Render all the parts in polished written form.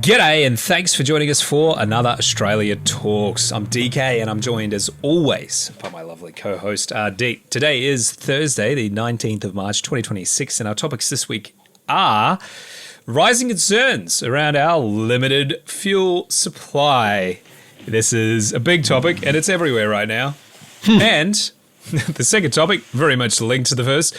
G'day and thanks for joining us for another Australia Talks. I'm DK and I'm joined as always by my lovely co-host Ardeet. Today is Thursday, the 19th of March 2026, and our topics this week are rising concerns around our limited fuel supply. This is a big topic and it's everywhere right now. And the second topic, very much linked to the first,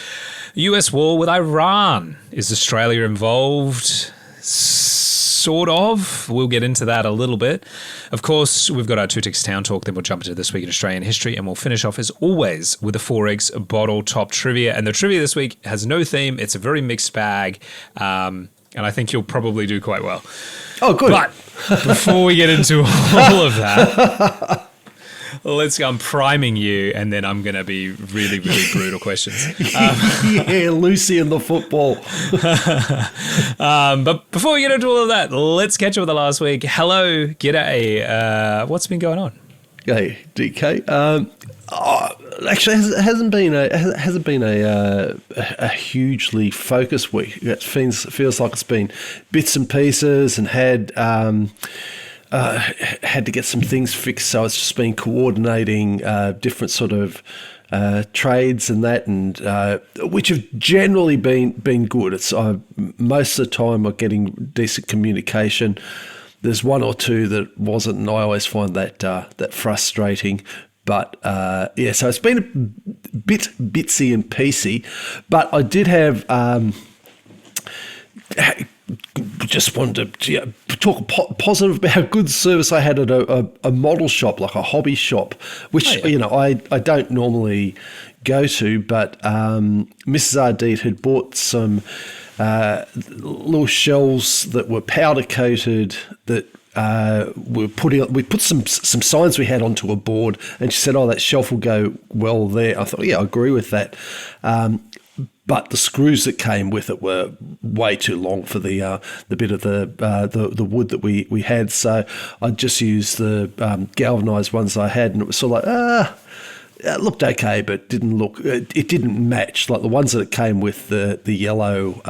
US war with Iran. Is Australia involved? Sort of. We'll get into that a little bit. Of course, we've got our 2 Ticks Town Talk, then we'll jump into This Week in Australian History, and we'll finish off, as always, with the 4X bottle top trivia. And the trivia this week has no theme. It's a very mixed bag, and I think you'll probably do quite well. Oh, good. But before we get into all of that, let's go. I'm priming you, and then I'm going to be really, really brutal questions. Yeah, Lucy and the football. But before we get into all of that, let's catch up with the last week. Hello, g'day. What's been going on? Hey, DK. Actually, it hasn't been a hugely focused week. It feels like it's been bits and pieces, and had to get some things fixed, so it's just been coordinating different sort of trades and that, and which have generally been good. It's most of the time I'm getting decent communication. There's one or two that wasn't, and I always find that frustrating. But yeah, so it's been a bit bitsy and piecey. But I did have. Just wanted to talk positive about how good service I had at a model shop, like a hobby shop, which I don't normally go to, but Mrs. Ardeet had bought some little shells that were powder coated that we put some signs we had onto a board, and she said, "Oh, that shelf will go well there." I thought, yeah, I agree with that. But the screws that came with it were way too long for the bit of the wood that we had. So I just used the galvanised ones I had, and it was sort of like it looked okay, but it didn't match. Like the ones that it came with, the yellow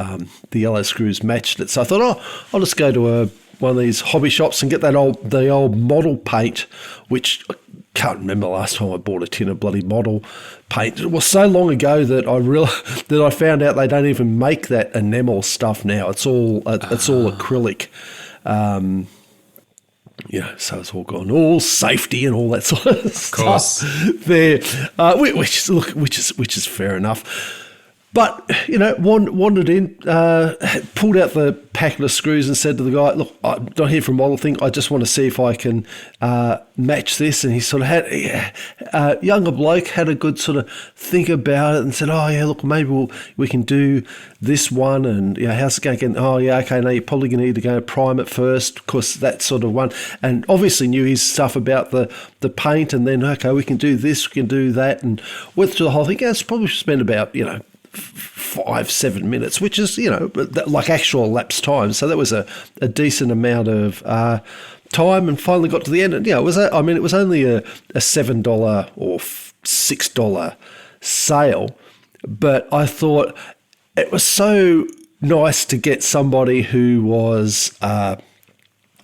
screws matched it. So I thought, I'll just go to one of these hobby shops and get the old model paint, which I can't remember the last time I bought a tin of bloody model paint. It was so long ago that I found out they don't even make that enamel stuff now. It's all acrylic. So it's all gone, all safety and all that sort of stuff there, which is fair enough. But, wandered in, pulled out the packet of screws and said to the guy, "Look, I'm not here for a model thing. I just want to see if I can match this." And he sort of had, younger bloke, had a good sort of think about it and said, "Oh, yeah, look, maybe we can do this one. And, how's it going again? Oh, yeah, okay, no, you're probably going to need to go prime it first, because that sort of one." And obviously knew his stuff about the paint, and then, okay, we can do this, we can do that, and went through the whole thing. Yeah, it's probably spent about, 5-7 minutes, which is, like actual elapsed time. So that was a decent amount of time, and finally got to the end. And it was only a $7 or $6 sale, but I thought it was so nice to get somebody who was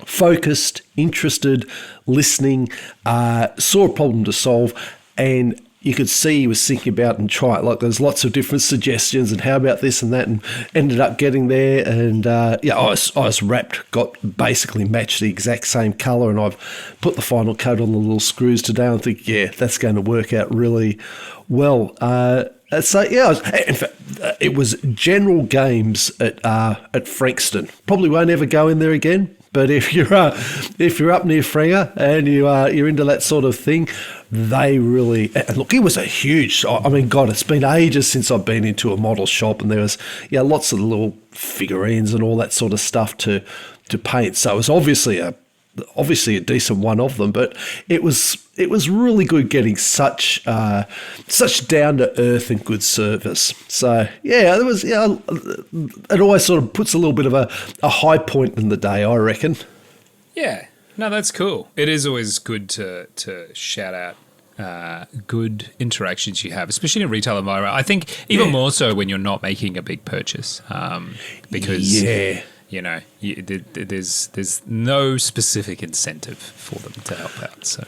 focused, interested, listening, saw a problem to solve, and you could see he was thinking about and trying. Like, there's lots of different suggestions and how about this and that, and ended up getting there. And I was wrapped, got basically matched the exact same colour, and I've put the final coat on the little screws today. And think, yeah, that's going to work out really well. So yeah, in fact, it was General Games at Frankston. Probably won't ever go in there again. But if you're up near Frenger and you're into that sort of thing, they really, and look, it was a huge. I mean, God, it's been ages since I've been into a model shop, and there was lots of little figurines and all that sort of stuff to paint. So it was obviously a decent one of them, but it was really good getting such down to earth and good service. So yeah, it was. It always sort of puts a little bit of a high point in the day, I reckon. Yeah, no, that's cool. It is always good to shout out good interactions you have, especially in a retail environment. I think even more so when you're not making a big purchase, because there's no specific incentive for them to help out. So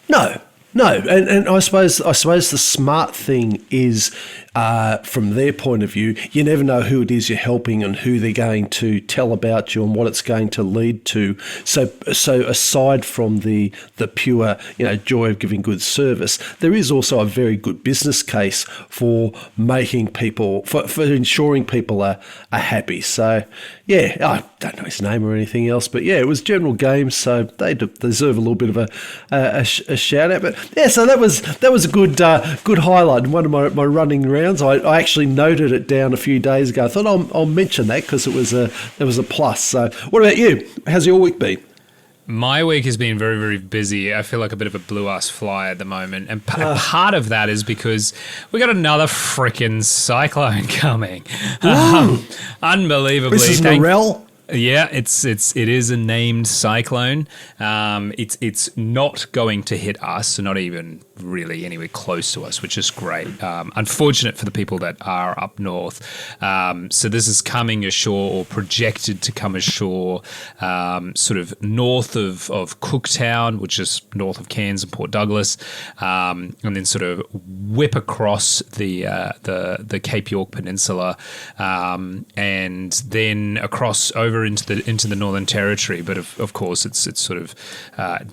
No, and I suppose the smart thing is, from their point of view, you never know who it is you're helping and who they're going to tell about you and what it's going to lead to. So aside from the pure joy of giving good service, there is also a very good business case for making people for ensuring people are happy. So yeah, I don't know his name or anything else, but yeah, it was General Games, so they deserve a little bit of a shout out. But yeah, so that was a good highlight in one of my running rounds. I actually noted it down a few days ago. I thought I'll mention that because there was a plus. So what about you? How's your week been? My week has been very, very busy. I feel like a bit of a blue-ass fly at the moment. And part of that is because we got another freaking cyclone coming. Unbelievably. This is Narelle? Yeah, it is a named cyclone. It's not going to hit us, so not even really anywhere close to us, which is great. Unfortunate for the people that are up north. So this is coming ashore, or projected to come ashore, sort of north of Cooktown, which is north of Cairns and Port Douglas, and then sort of whip across the Cape York Peninsula, and then across over into the Northern Territory. But of course, it's sort of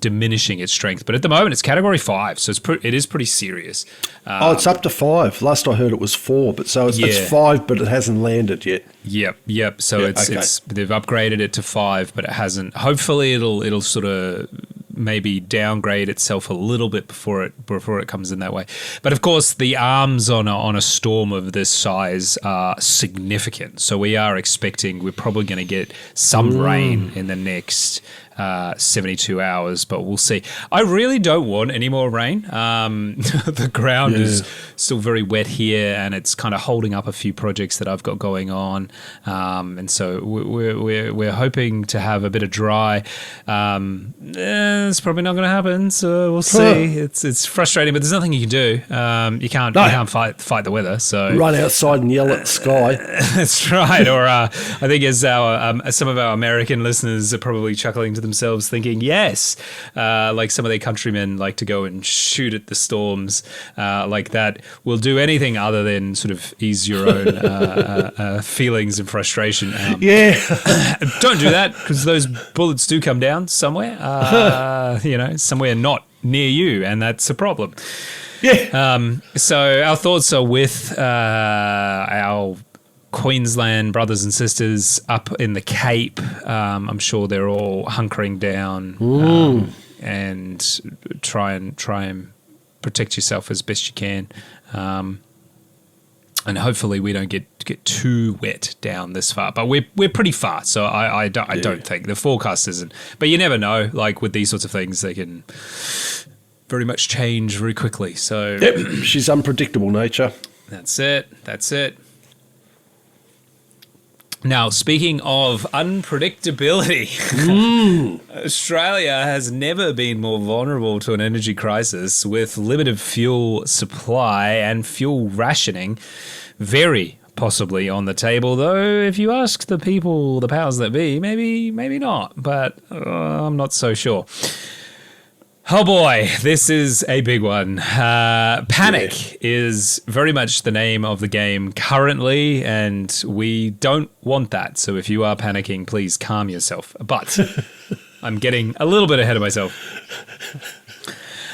diminishing its strength. But at the moment, it's Category 5, so it is pretty serious. It's up to 5. Last I heard, it was 4, but so it's 5, but it hasn't landed yet. Yep. So they've upgraded it to 5, but it hasn't. Hopefully, it'll sort of maybe downgrade itself a little bit before it comes in that way. But of course, the arms on a storm of this size are significant. So we're probably going to get some rain in the next 72 hours, but we'll see. I really don't want any more rain. The ground is still very wet here, and it's kind of holding up a few projects that I've got going on. And so we're hoping to have a bit of dry. It's probably not going to happen, so we'll see. It's frustrating, but there's nothing you can do. You can't fight the weather. So run outside and yell at the sky. That's right. Or I think as some of our American listeners are probably chuckling to themselves, thinking, yes, like some of their countrymen like to go and shoot at the storms like that. We'll do anything other than sort of ease your own feelings and frustration. Don't do that, because those bullets do come down somewhere, somewhere not near you, and that's a problem. So our thoughts are with our Queensland brothers and sisters up in the Cape. I'm sure they're all hunkering down and try and protect yourself as best you can. And hopefully we don't get too wet down this far, but we're pretty far, so I don't think the forecast isn't. But you never know. Like with these sorts of things, they can very much change very quickly. So she's unpredictable nature. That's it. Now, speaking of unpredictability, Australia has never been more vulnerable to an energy crisis, with limited fuel supply and fuel rationing very possibly on the table. Though, if you ask the people, the powers that be, maybe not, but I'm not so sure. Oh boy, this is a big one. Panic is very much the name of the game currently, and we don't want that. So if you are panicking, please calm yourself. But I'm getting a little bit ahead of myself.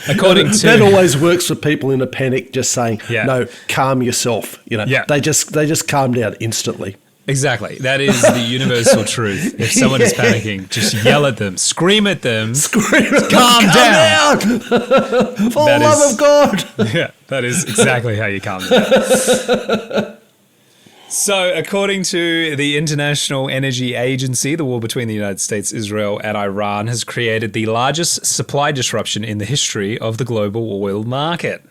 According to that always works for people in a panic, just saying, no, calm yourself. They just calm down instantly. Exactly. That is the universal truth. If someone is panicking, just yell at them, scream at them, calm down. For the love of God. Yeah, that is exactly how you calm down. So, according to the International Energy Agency, the war between the United States, Israel, and Iran has created the largest supply disruption in the history of the global oil market.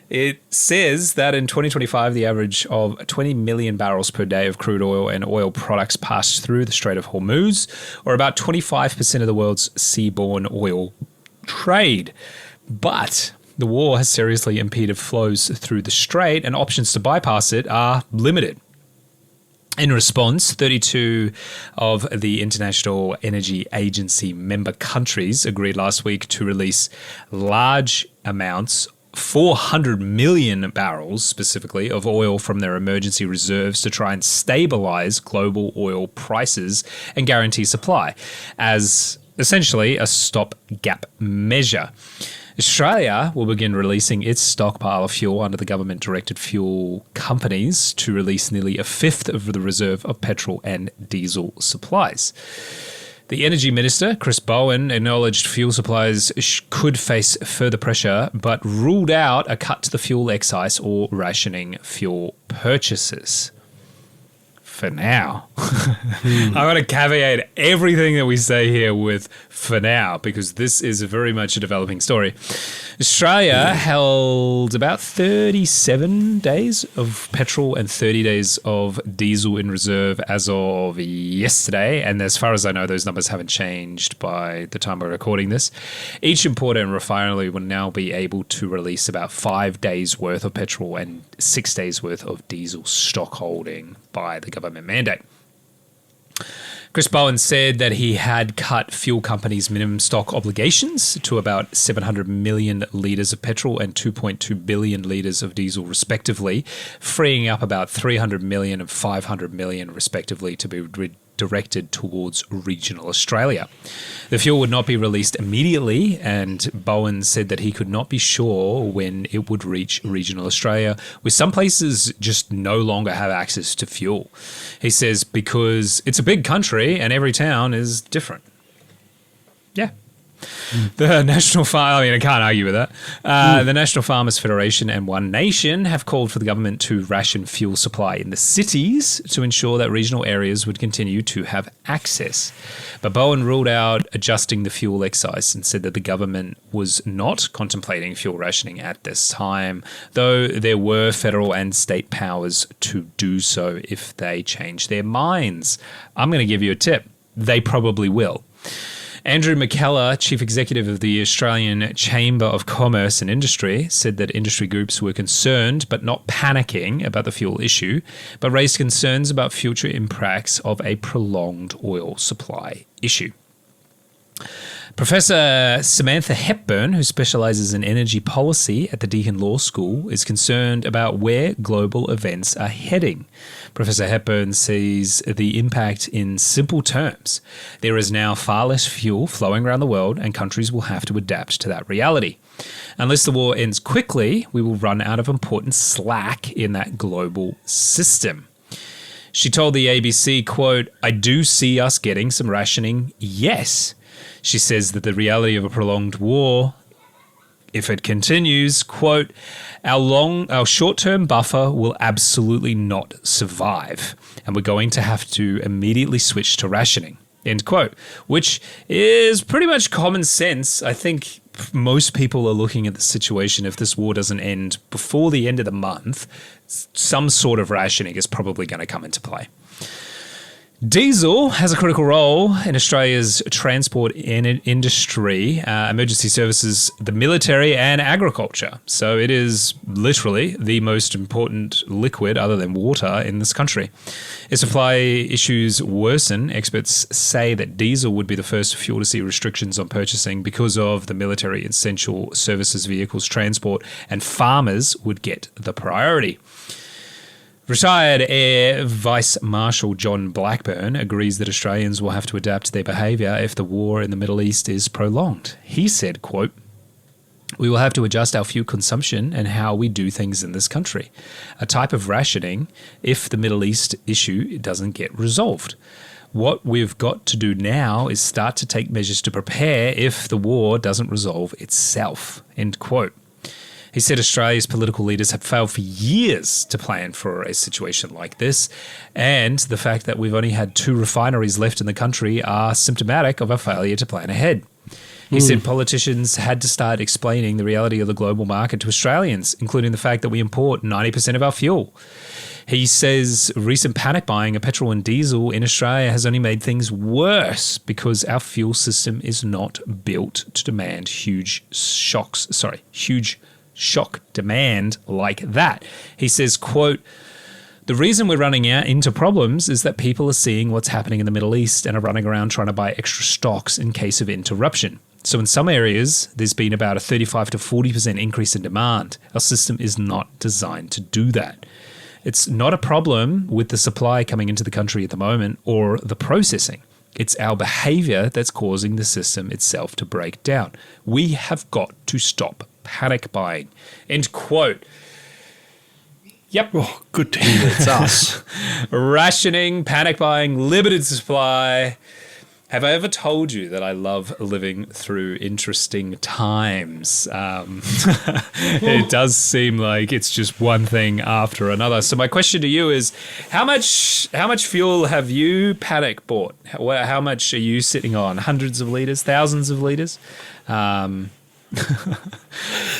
It says that in 2025, the average of 20 million barrels per day of crude oil and oil products passed through the Strait of Hormuz, or about 25% of the world's seaborne oil trade. But the war has seriously impeded flows through the strait, and options to bypass it are limited. In response, 32 of the International Energy Agency member countries agreed last week to release large amounts, 400 million barrels specifically, of oil from their emergency reserves to try and stabilize global oil prices and guarantee supply as essentially a stopgap measure. Australia will begin releasing its stockpile of fuel under the government-directed fuel companies to release nearly a fifth of the reserve of petrol and diesel supplies. The Energy Minister, Chris Bowen, acknowledged fuel supplies could face further pressure, but ruled out a cut to the fuel excise or rationing fuel purchases. For now. I want to caveat everything that we say here with for now, because this is very much a developing story. Australia held about 37 days of petrol and 30 days of diesel in reserve as of yesterday. And as far as I know, those numbers haven't changed by the time we're recording this. Each importer and refinery will now be able to release about 5 days worth of petrol and 6 days worth of diesel stock holding by the government mandate. Chris Bowen said that he had cut fuel companies' minimum stock obligations to about 700 million litres of petrol and 2.2 billion litres of diesel respectively, freeing up about 300 million and 500 million respectively to be directed towards regional Australia. The fuel would not be released immediately, and Bowen said that he could not be sure when it would reach regional Australia, with some places just no longer have access to fuel. He says because it's a big country and every town is different. Yeah. The National I can't argue with that. The National Farmers Federation and One Nation have called for the government to ration fuel supply in the cities to ensure that regional areas would continue to have access. But Bowen ruled out adjusting the fuel excise and said that the government was not contemplating fuel rationing at this time, though there were federal and state powers to do so if they change their minds. I'm going to give you a tip. They probably will. Andrew McKellar, Chief Executive of the Australian Chamber of Commerce and Industry, said that industry groups were concerned but not panicking about the fuel issue, but raised concerns about future impacts of a prolonged oil supply issue. Professor Samantha Hepburn, who specialises in energy policy at the Deakin Law School, is concerned about where global events are heading. Professor Hepburn sees the impact in simple terms. There is now far less fuel flowing around the world, and countries will have to adapt to that reality. Unless the war ends quickly, we will run out of important slack in that global system. She told the ABC, quote, "I do see us getting some rationing, yes." She says that the reality of a prolonged war, if it continues, quote, our short-term buffer will absolutely not survive, and we're going to have to immediately switch to rationing, end quote, which is pretty much common sense. I think most people are looking at the situation, if this war doesn't end before the end of the month, some sort of rationing is probably going to come into play. Diesel has a critical role in Australia's transport industry, emergency services, the military and agriculture. So it is literally the most important liquid other than water in this country. If supply issues worsen, experts say that diesel would be the first fuel to see restrictions on purchasing because of the military essential services vehicles transport, and farmers would get the priority. Retired Air Vice Marshal John Blackburn agrees that Australians will have to adapt their behaviour if the war in the Middle East is prolonged. He said, quote, "We will have to adjust our fuel consumption and how we do things in this country. A type of rationing if the Middle East issue doesn't get resolved. What we've got to do now is start to take measures to prepare if the war doesn't resolve itself," end quote. He said Australia's political leaders have failed for years to plan for a situation like this, and the fact that we've only had 2 refineries left in the country are symptomatic of a failure to plan ahead. He said politicians had to start explaining the reality of the global market to Australians, including the fact that we import 90% of our fuel. He says recent panic buying of petrol and diesel in Australia has only made things worse because our fuel system is not built to demand huge shock demand like that. He says, quote, The reason we're running out into problems is that people are seeing what's happening in the Middle East and are running around trying to buy extra stocks in case of interruption. So in some areas, there's been about a 35 to 40% increase in demand. Our system is not designed to do that. It's not a problem with the supply coming into the country at the moment or the processing. It's our behavior that's causing the system itself to break down. We have got to stop panic buying. End quote. Yep. Oh, good to hear it's us. Rationing, panic buying, limited supply. Have I ever told you that I love living through interesting times? It does seem like it's just one thing after another. So my question to you is, how much fuel have you panic bought? How much are you sitting on? Hundreds of liters, thousands of liters?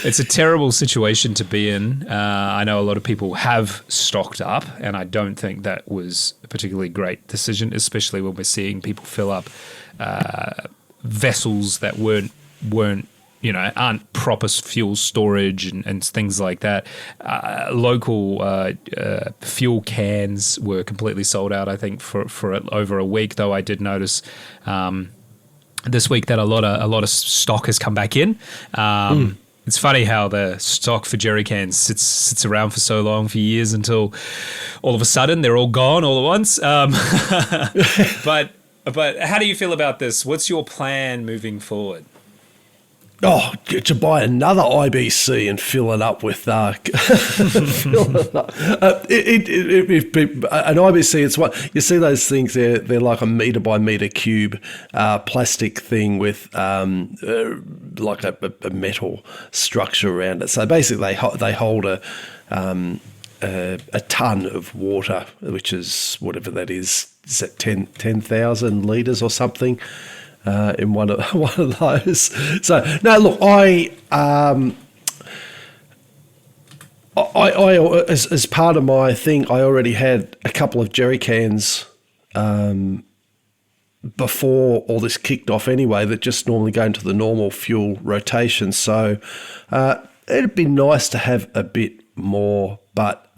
It's a terrible situation to be in. I know a lot of people have stocked up, and I don't think that was a particularly great decision, especially when we're seeing people fill up vessels that aren't proper fuel storage and things like that. Local fuel cans were completely sold out, I think, for over a week, though I did notice this week that a lot of stock has come back in. It's funny how the stock for jerry cans sits around for so long, for years, until all of a sudden they're all gone all at once. But how do you feel about this? What's your plan moving forward? Oh, to buy another IBC and fill it up with an IBC. It's what you see those things. They're like a meter by meter cube plastic thing with like a metal structure around it. So basically, they hold a ton of water, which is whatever that is. Is that 10,000 litres or something? In one of those. So no, look, I as part of my thing, I already had a couple of jerry cans before all this kicked off anyway, that just normally go into the normal fuel rotation. So it'd be nice to have a bit more, but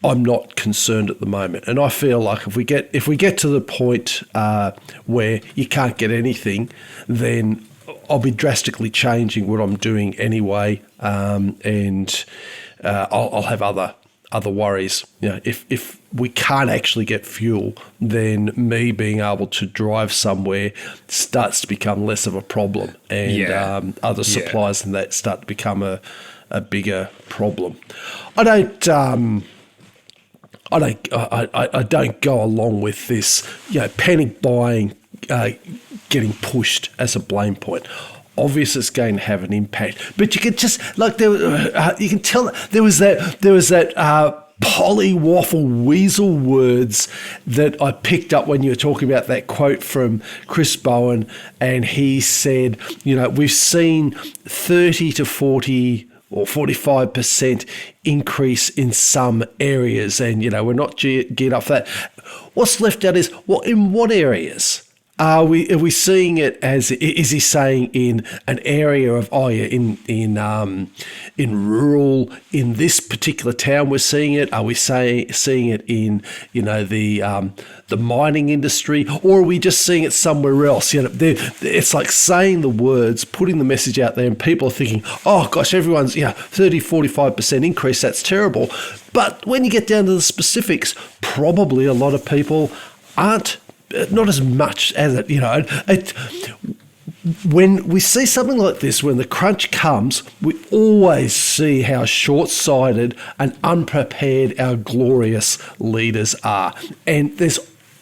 I'm not concerned at the moment, and I feel like if we get to the point where you can't get anything, then I'll be drastically changing what I'm doing anyway, and I'll have other worries. You know, if we can't actually get fuel, then me being able to drive somewhere starts to become less of a problem, and other supplies and that start to become a bigger problem. I don't go along with this, panic buying getting pushed as a blame point. Obviously, it's going to have an impact, but you can just you can tell there was that polywaffle weasel words that I picked up when you were talking about that quote from Chris Bowen, and he said, we've seen 30 to 40 or 45% increase in some areas, and we're not geared up for that. What's left out is, in what areas? Are we seeing it as? Is he saying in an area of in rural, in this particular town we're seeing it? Are we seeing it in the mining industry, or are we just seeing it somewhere else? It's like saying the words, putting the message out there, and people are thinking, oh gosh, everyone's 30-45% increase. That's terrible. But when you get down to the specifics, probably a lot of people aren't. Not as much as it, when we see something like this, when the crunch comes, we always see how short-sighted and unprepared our glorious leaders are. And there's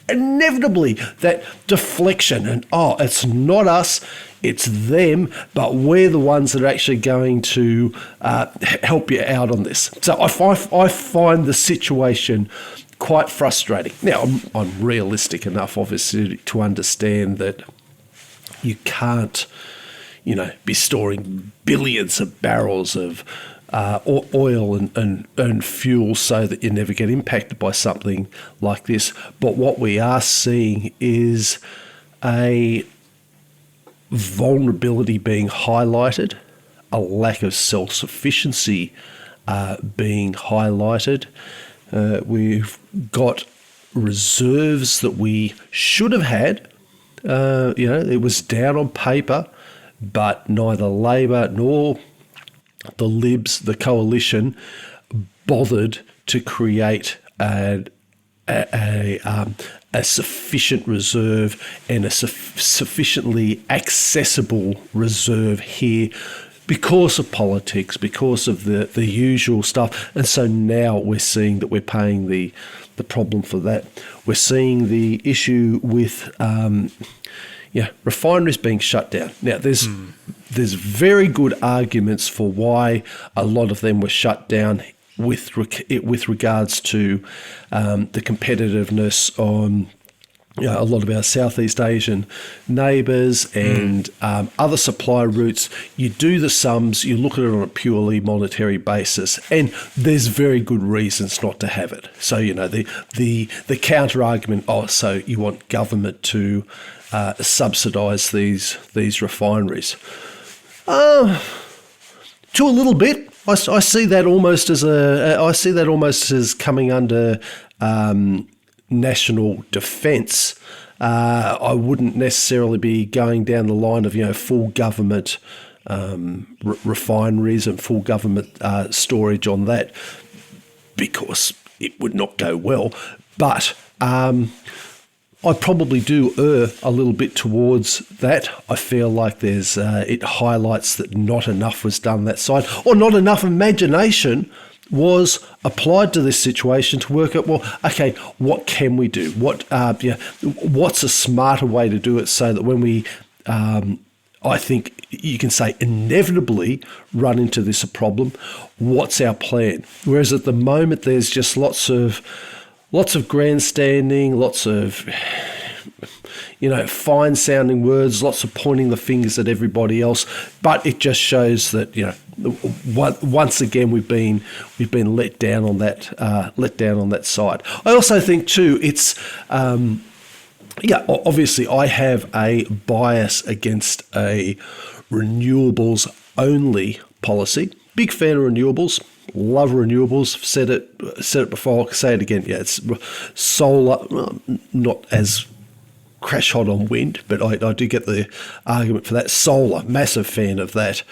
inevitably that deflection and, it's not us, it's them, but we're the ones that are actually going to help you out on this. So I find the situation quite frustrating. Now, I'm realistic enough, obviously, to understand that you can't, be storing billions of barrels of oil and fuel so that you never get impacted by something like this. But what we are seeing is a vulnerability being highlighted, a lack of self-sufficiency being highlighted, We've got reserves that we should have had. It was down on paper, but neither Labor nor the Libs, the coalition, bothered to create a sufficient reserve and a sufficiently accessible reserve here because of politics, because of the usual stuff. And so now we're seeing that we're paying the problem for that. We're seeing the issue with refineries being shut down. Now, there's very good arguments for why a lot of them were shut down with regards to the competitiveness on a lot of our Southeast Asian neighbours and other supply routes. You do the sums, you look at it on a purely monetary basis, and there's very good reasons not to have it. So, the counter argument, so you want government to subsidise these refineries. To a little bit. I see that almost as coming under national defence. I wouldn't necessarily be going down the line of full government refineries and full government storage on that, because it would not go well. But I probably do err a little bit towards that. I feel like it highlights that not enough was done that side, or not enough imagination was applied to this situation to work out, well, okay, what can we do? What's a smarter way to do it so that when we, I think you can say, inevitably run into this problem, what's our plan? Whereas at the moment, there's just lots of grandstanding, lots of fine-sounding words, lots of pointing the fingers at everybody else. But it just shows that once again we've been let down on that side. I also think too it's obviously I have a bias against a renewables only policy. Big fan of renewables. Love renewables. Said it before. I'll say it again. Yeah, it's solar. Well, not as crash hot on wind, but I do get the argument for that. Solar, massive fan of that.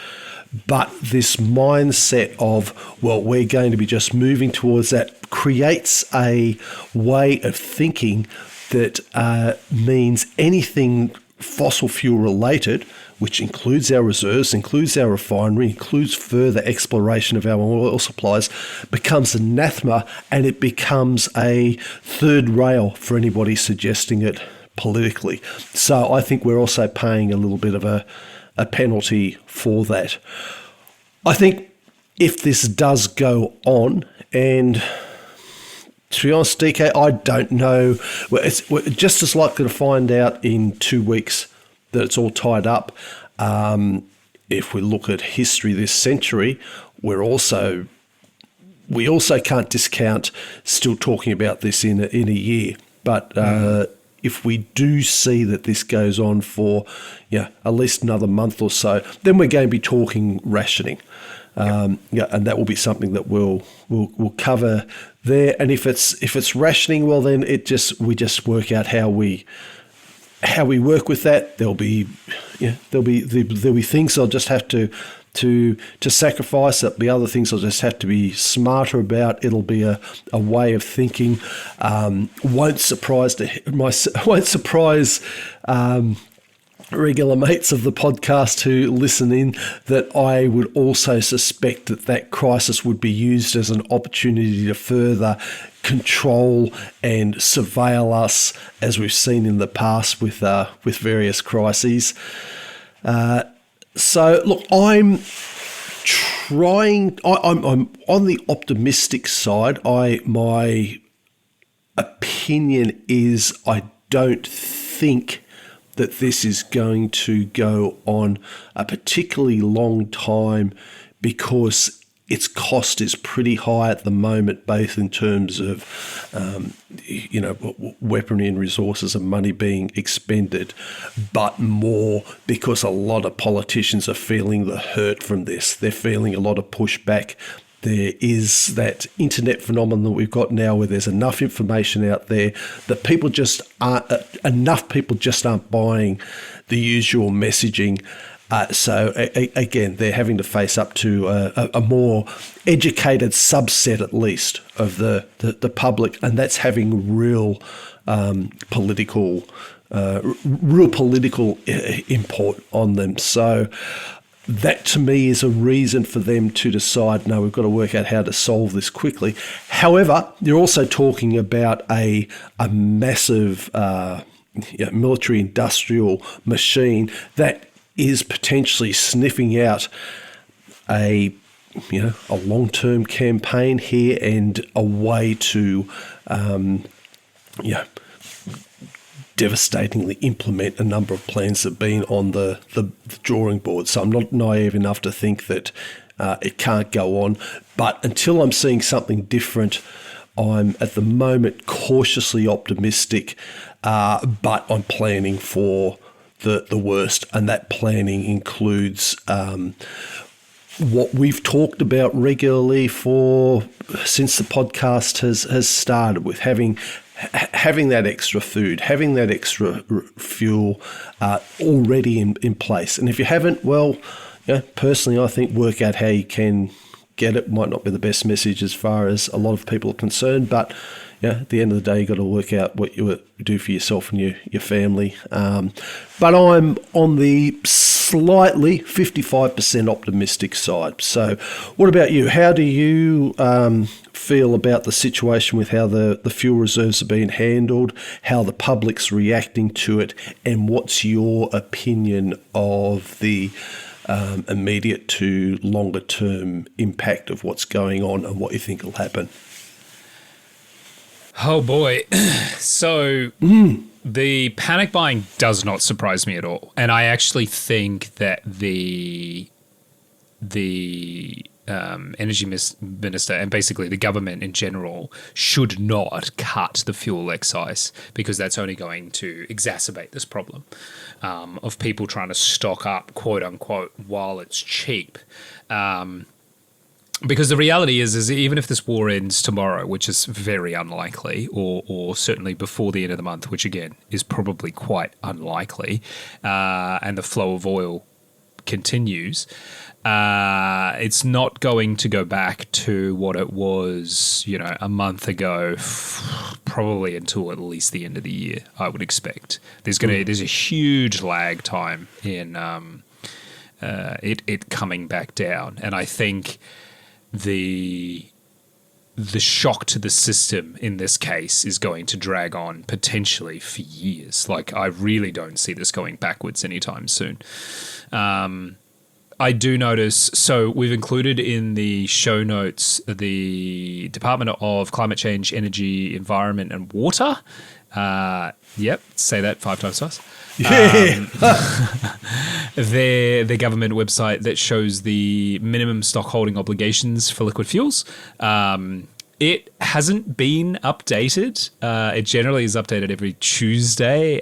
But this mindset of, well, we're going to be just moving towards that creates a way of thinking that means anything fossil fuel related, which includes our reserves, includes our refinery, includes further exploration of our oil supplies, becomes anathema, and it becomes a third rail for anybody suggesting it politically. So I think we're also paying a little bit of a penalty for that. I think if this does go on, and to be honest, DK, I don't know. We're just as likely to find out in 2 weeks that it's all tied up. If we look at history this century, we also can't discount still talking about this in a year. But if we do see that this goes on for at least another month or so, then we're going to be talking rationing. And that will be something that we'll cover there. And if it's rationing, well, then we just work out how we work with that. There'll be things I'll just have to sacrifice. There'll be other things I'll just have to be smarter about. It'll be a way of thinking. Won't surprise regular mates of the podcast who listen in that I would also suspect that crisis would be used as an opportunity to further control and surveil us, as we've seen in the past with various crises. So look, I'm on the optimistic side. My opinion is I don't think that this is going to go on a particularly long time, because its cost is pretty high at the moment, both in terms of weaponry and resources and money being expended, but more because a lot of politicians are feeling the hurt from this. They're feeling a lot of pushback. there is that internet phenomenon that we've got now where there's enough information out there that enough people just aren't buying the usual messaging. So again, they're having to face up to a more educated subset, at least, of the public, and that's having real political import on them. So that to me is a reason for them to decide, no, we've got to work out how to solve this quickly. However, they're also talking about a massive military industrial machine that is potentially sniffing out a long-term campaign here and a way to devastatingly implement a number of plans that have been on the drawing board. So I'm not naive enough to think that it can't go on. But until I'm seeing something different, I'm at the moment cautiously optimistic, but I'm planning for the worst, and that planning includes what we've talked about regularly since the podcast has started, with having that extra food, having that extra fuel already in place. And if you haven't, well, personally, I think work out how you can get it. Might not be the best message as far as a lot of people are concerned, but at the end of the day, you've got to work out what you do for yourself and your family. But I'm on the slightly 55% optimistic side. So what about you? How do you feel about the situation with how the fuel reserves are being handled, how the public's reacting to it, and what's your opinion of the immediate to longer term impact of what's going on and what you think will happen? Oh boy. So the panic buying does not surprise me at all. And I actually think that the energy minister and basically the government in general should not cut the fuel excise, because that's only going to exacerbate this problem of people trying to stock up, quote unquote, while it's cheap. Because the reality is even if this war ends tomorrow, which is very unlikely, or certainly before the end of the month, which again is probably quite unlikely, and the flow of oil continues, it's not going to go back to what it was, a month ago, probably until at least the end of the year, I would expect. There's a huge lag time in it coming back down, and I think the shock to the system in this case is going to drag on potentially for years. Like, I really don't see this going backwards anytime soon. I do notice, so we've included in the show notes the Department of Climate Change, Energy, Environment and Water. Yep, say that 5 times fast. Their government website that shows the minimum stock holding obligations for liquid fuels. It hasn't been updated. It generally is updated every Tuesday.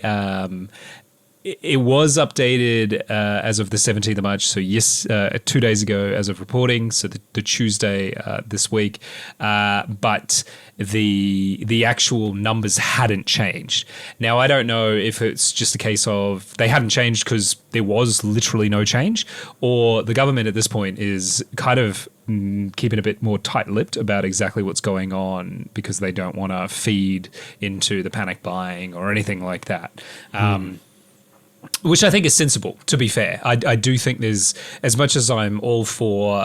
It was updated as of the 17th of March, so yes, 2 days ago as of reporting, so the Tuesday this week, but the actual numbers hadn't changed. Now, I don't know if it's just a case of they hadn't changed because there was literally no change, or the government at this point is kind of keeping a bit more tight-lipped about exactly what's going on because they don't want to feed into the panic buying or anything like that. Which I think is sensible, to be fair. I do think there's, as much as I'm all for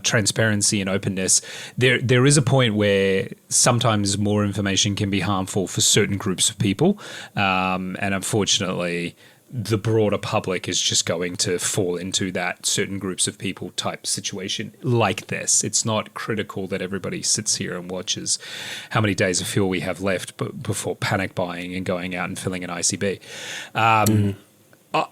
transparency and openness, there is a point where sometimes more information can be harmful for certain groups of people. And unfortunately, the broader public is just going to fall into that certain groups of people type situation like this. It's not critical that everybody sits here and watches how many days of fuel we have left before panic buying and going out and filling an ICB.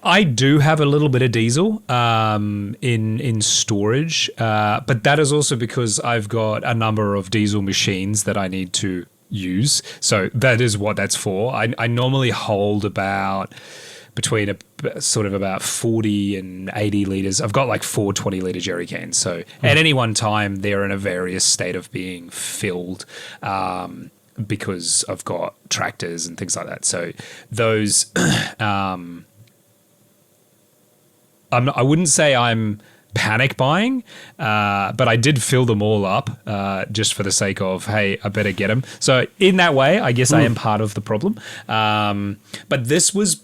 I do have a little bit of diesel in storage, but that is also because I've got a number of diesel machines that I need to use. So that is what that's for. I normally hold about between sort of about 40 and 80 litres. I've got like 4 20-litre jerry cans. So at any one time, they're in a various state of being filled because I've got tractors and things like that. So those, I wouldn't say I'm panic buying, but I did fill them all up just for the sake of, hey, I better get them. So in that way, I guess I am part of the problem. But this was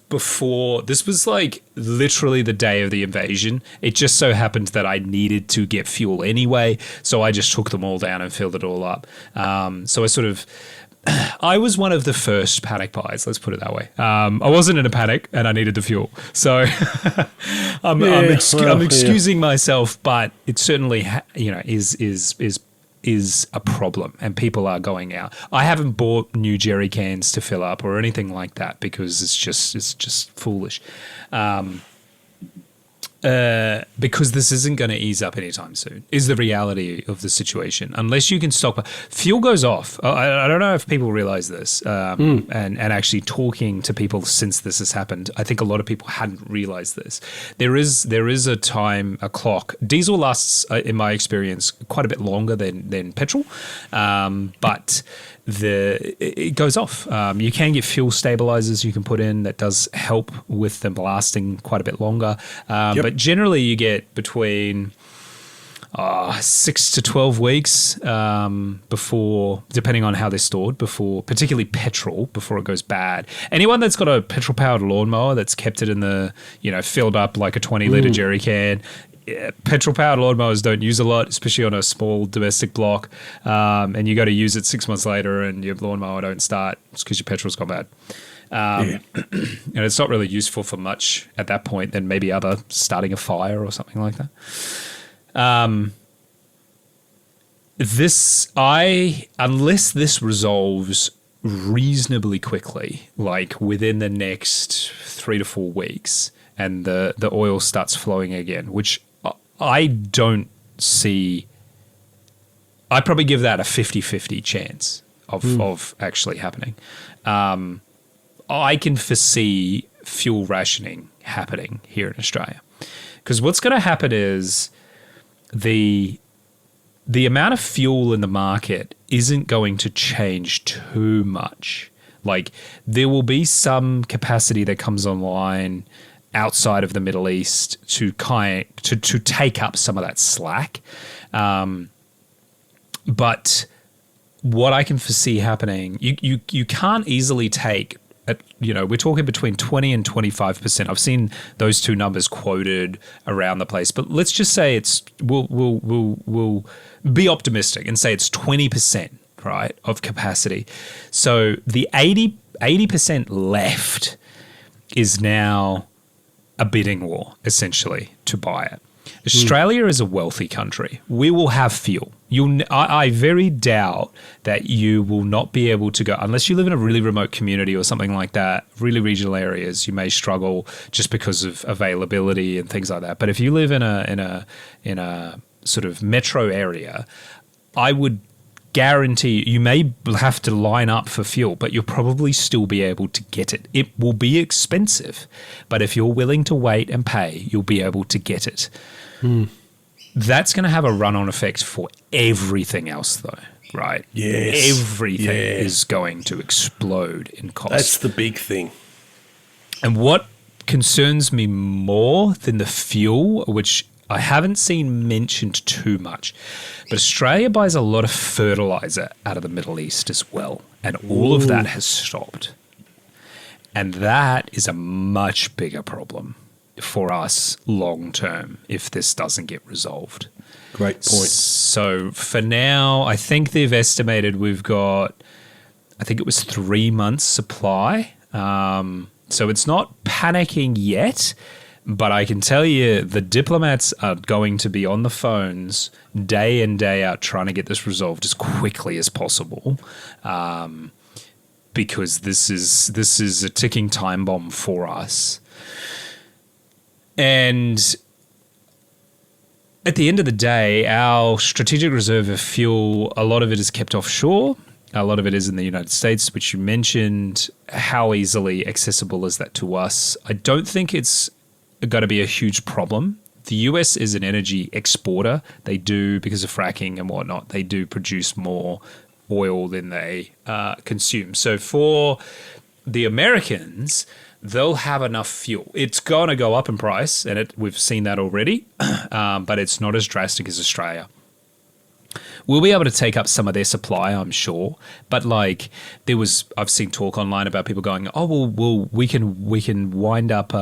like literally the day of the invasion. It just so happened that I needed to get fuel anyway, so I just took them all down and filled it all up. So I was one of the first panic buys, let's put it that way. I wasn't in a panic and I needed the fuel. So I'm excusing myself, but it certainly is a problem and people are going out. I haven't bought new jerry cans to fill up or anything like that because it's just foolish. Because this isn't going to ease up anytime soon, is the reality of the situation. Unless you can stockpile. Fuel goes off. I don't know if people realize this. And actually talking to people since this has happened, I think a lot of people hadn't realized this. There is a clock. Diesel lasts, in my experience, quite a bit longer than petrol. But it goes off. You can get fuel stabilizers you can put in that does help with them lasting quite a bit longer. But generally you get between 6 to 12 weeks before, depending on how they're stored, before, particularly petrol, before it goes bad. Anyone that's got a petrol-powered lawnmower that's kept it in the, filled up like a 20-litre jerry can, petrol-powered lawnmowers don't use a lot, especially on a small domestic block, and you got to use it 6 months later and your lawnmower don't start. It's because your petrol's gone bad. And it's not really useful for much at that point than maybe starting a fire or something like that. Unless this resolves reasonably quickly, like within the next 3 to 4 weeks, and the oil starts flowing again, which I don't see. I'd probably give that a 50-50 chance of actually happening. I can foresee fuel rationing happening here in Australia. Because what's going to happen is the amount of fuel in the market isn't going to change too much. Like, there will be some capacity that comes online outside of the Middle East to take up some of that slack. But what I can foresee happening, you can't easily take, we're talking between 20 and 25%. I've seen those two numbers quoted around the place, but let's just say we'll be optimistic and say it's 20%, right, of capacity. So the 80% left is now a bidding war, essentially, to buy it. Australia is a wealthy country. We will have fuel. I very doubt that you will not be able to go, unless you live in a really remote community or something like that, really regional areas, you may struggle just because of availability and things like that. But if you live in a sort of metro area, I would guarantee you may have to line up for fuel, but you'll probably still be able to get it. It will be expensive, but if you're willing to wait and pay, you'll be able to get it. That's going to have a run-on effect for everything else, though, right? Yes. Everything is going to explode in cost. That's the big thing. And what concerns me more than the fuel, which I haven't seen mentioned too much, but Australia buys a lot of fertilizer out of the Middle East as well, and all of that has stopped. And that is a much bigger problem for us long term if this doesn't get resolved. Great point. So for now, I think they've estimated we've got, I think it was 3 months supply. So it's not panicking yet, but I can tell you the diplomats are going to be on the phones day in, day out trying to get this resolved as quickly as possible, because this is a ticking time bomb for us. And at the end of the day, our strategic reserve of fuel, a lot of it is kept offshore. A lot of it is in the United States, which you mentioned. How easily accessible is that to us? I don't think it's going to be a huge problem. The US is an energy exporter. They do, because of fracking and whatnot, they do produce more oil than they consume. So for the Americans, they'll have enough fuel. It's going to go up in price, and we've seen that already, but it's not as drastic as Australia. We'll be able to take up some of their supply, I'm sure. But like I've seen talk online about people going, oh, well, we can wind up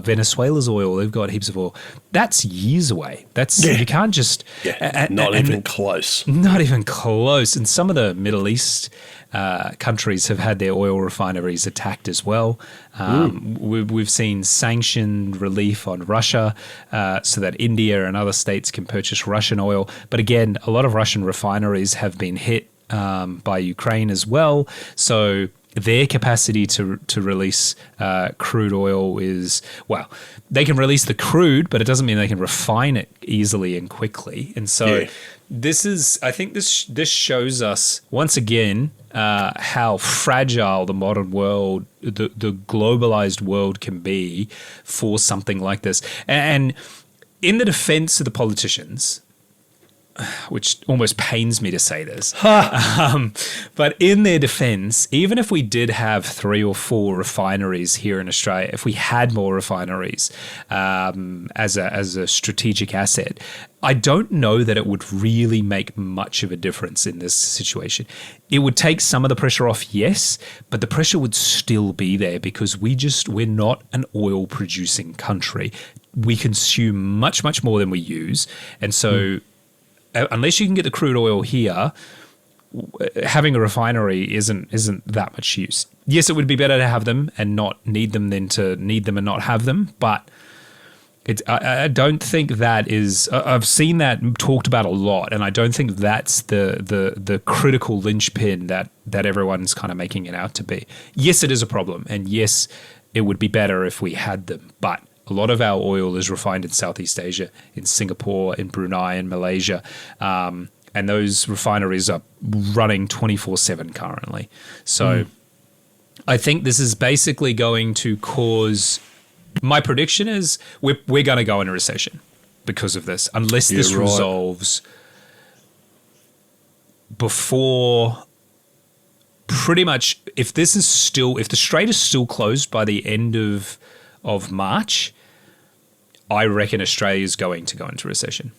Venezuela's oil. They've got heaps of oil. That's years away. You can't just not even close. Not even close. And some of the Middle East countries have had their oil refineries attacked as well. We've seen sanctioned relief on Russia so that India and other states can purchase Russian oil. But again, a lot of Russian refineries have been hit by Ukraine as well. So their capacity to release crude oil is, well, they can release the crude, but it doesn't mean they can refine it easily and quickly. And so I think this shows us once again how fragile the modern world, the globalized world can be for something like this. And in the defense of the politicians, which almost pains me to say this, but in their defense, even if we did have 3 or 4 refineries here in Australia, if we had more refineries as a strategic asset, I don't know that it would really make much of a difference in this situation. It would take some of the pressure off, yes, but the pressure would still be there because we're not an oil producing country. We consume much, much more than we use. And so unless you can get the crude oil here, having a refinery isn't that much use. Yes, it would be better to have them and not need them than to need them and not have them, but I don't think that is. I've seen that talked about a lot, and I don't think that's the critical linchpin that everyone's kind of making it out to be. Yes, it is a problem, and yes, it would be better if we had them, but a lot of our oil is refined in Southeast Asia, in Singapore, in Brunei, in Malaysia, and those refineries are running 24/7 currently. So I think this is basically going to cause. My prediction is we're going to go into recession because of this, unless this resolves before pretty much. If the Strait is still closed by the end of March, I reckon Australia is going to go into recession.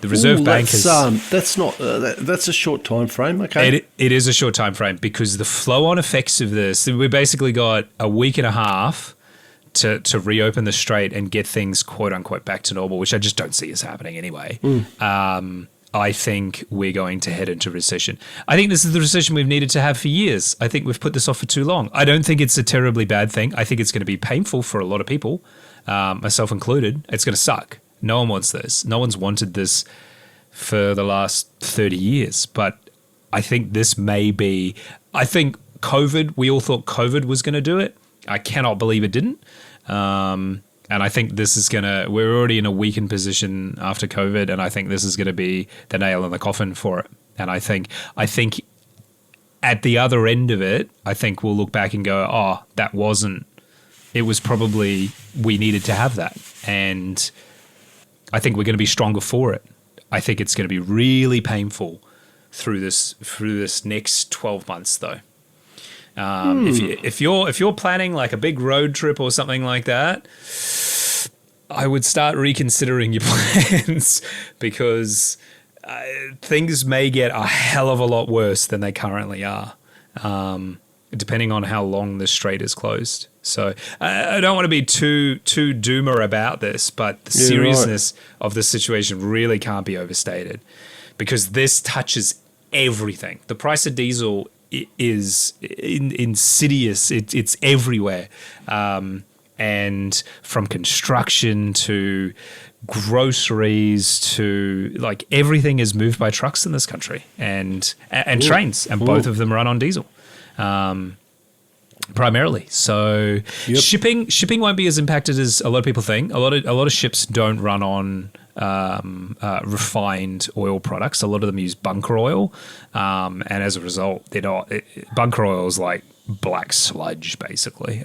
The Reserve Bank has. That's a short time frame. Okay, it is a short time frame because the flow-on effects of this. We basically got a week and a half to reopen the strait and get things quote unquote back to normal, which I just don't see as happening anyway. I think we're going to head into recession. I think this is the recession we've needed to have for years. I think we've put this off for too long. I don't think it's a terribly bad thing. I think it's going to be painful for a lot of people, myself included. It's going to suck. No one wants this. No one's wanted this for the last 30 years. But I think this may be. I think COVID. We all thought COVID was going to do it. I cannot believe it didn't. And I think this is we're already in a weakened position after COVID, and I think this is going to be the nail in the coffin for it. And I think at the other end of it, I think we'll look back and go, oh, it was probably, we needed to have that. And I think we're going to be stronger for it. I think it's going to be really painful through this next 12 months though. If you're planning like a big road trip or something like that, I would start reconsidering your plans because things may get a hell of a lot worse than they currently are, depending on how long the strait is closed. So I don't want to be too doomer about this, but the seriousness of the situation really can't be overstated because this touches everything. The price of diesel is insidious. It's everywhere. And from construction to groceries to like everything is moved by trucks in this country and trains, and both of them run on diesel. Primarily. So shipping won't be as impacted as a lot of people think. A lot of ships don't run on refined oil products. A lot of them use bunker oil, and as a result, they're not. Bunker oil is like black sludge, basically.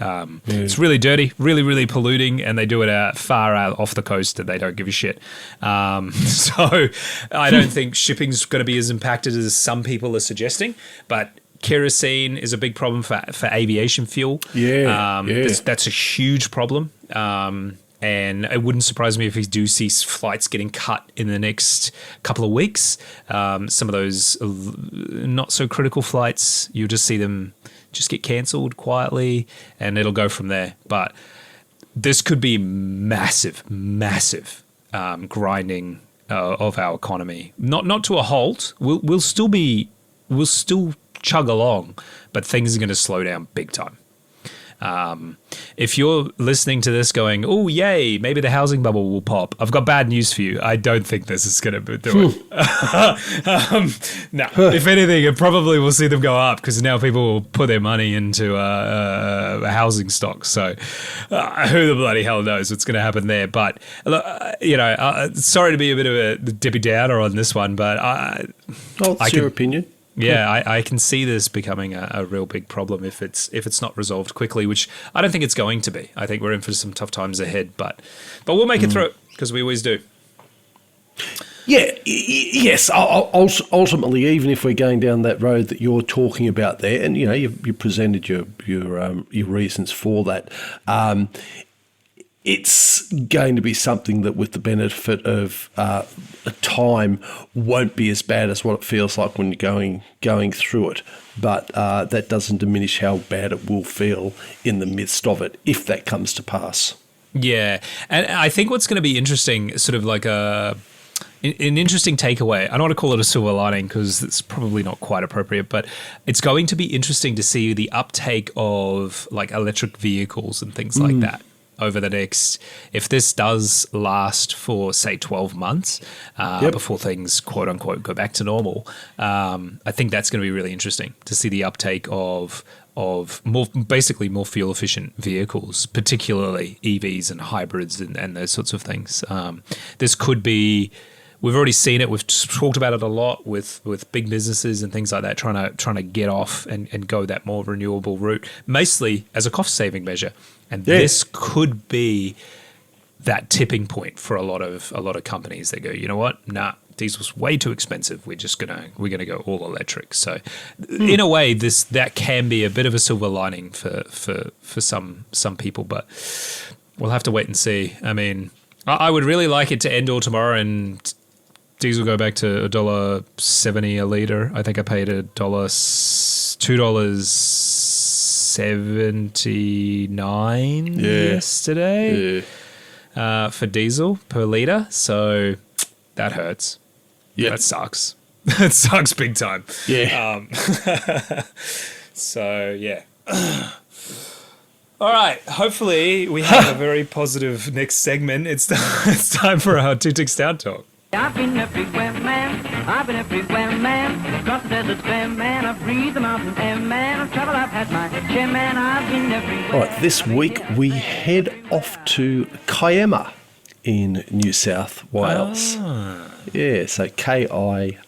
It's really dirty, really, really polluting, and they do it far out off the coast, and they don't give a shit. So I don't think shipping's going to be as impacted as some people are suggesting, but kerosene is a big problem for aviation fuel. That's a huge problem. And it wouldn't surprise me if we do see flights getting cut in the next couple of weeks. Some of those not so critical flights, you'll just see them just get cancelled quietly, and it'll go from there. But this could be massive grinding of our economy. Not to a halt. We'll still chug along, but things are going to slow down big time. If you're listening to this going, oh, yay, maybe the housing bubble will pop, I've got bad news for you. I don't think this is going to do it. No, if anything, it probably will see them go up because now people will put their money into a housing stock. So who the bloody hell knows what's going to happen there. But, sorry to be a bit of a Debbie Downer on this one, but it's your opinion. Yeah, I can see this becoming a real big problem if it's not resolved quickly, which I don't think it's going to be. I think we're in for some tough times ahead, but we'll make it through it because we always do. Yeah, yes. Ultimately, even if we're going down that road that you're talking about there, and you presented your reasons for that. It's going to be something that, with the benefit of time, won't be as bad as what it feels like when you're going through it. But that doesn't diminish how bad it will feel in the midst of it, if that comes to pass. Yeah, and I think what's going to be interesting, sort of like an interesting takeaway. I don't want to call it a silver lining because it's probably not quite appropriate, but it's going to be interesting to see the uptake of like electric vehicles and things like that over the next, if this does last for, say, 12 months before things, quote unquote, go back to normal, I think that's going to be really interesting to see the uptake of more fuel efficient vehicles, particularly EVs and hybrids and those sorts of things. This could be, we've already seen it. We've talked about it a lot with big businesses and things like that, trying to get off and go that more renewable route, mostly as a cost saving measure. And this could be that tipping point for a lot of companies. They go, you know what? Nah, diesel's way too expensive. We're gonna go all electric. So, in a way, that can be a bit of a silver lining for some people, but we'll have to wait and see. I mean, I would really like it to end all tomorrow and diesel go back to $1.70 a litre. I think I paid $2.79 yesterday for diesel per litre. So that hurts. Yeah, that sucks. That sucks big time. Yeah. So yeah. All right. Hopefully we have a very positive next segment. It's time for our Two Ticks Down talk. I've been everywhere, man. I've been everywhere, man. Across the desert fair, man. I've breathed the mountain air, man. I've traveled, I've had my share, man. I've been everywhere. All right, this week we head off to Kiama in New South Wales. Yeah, so Kiama,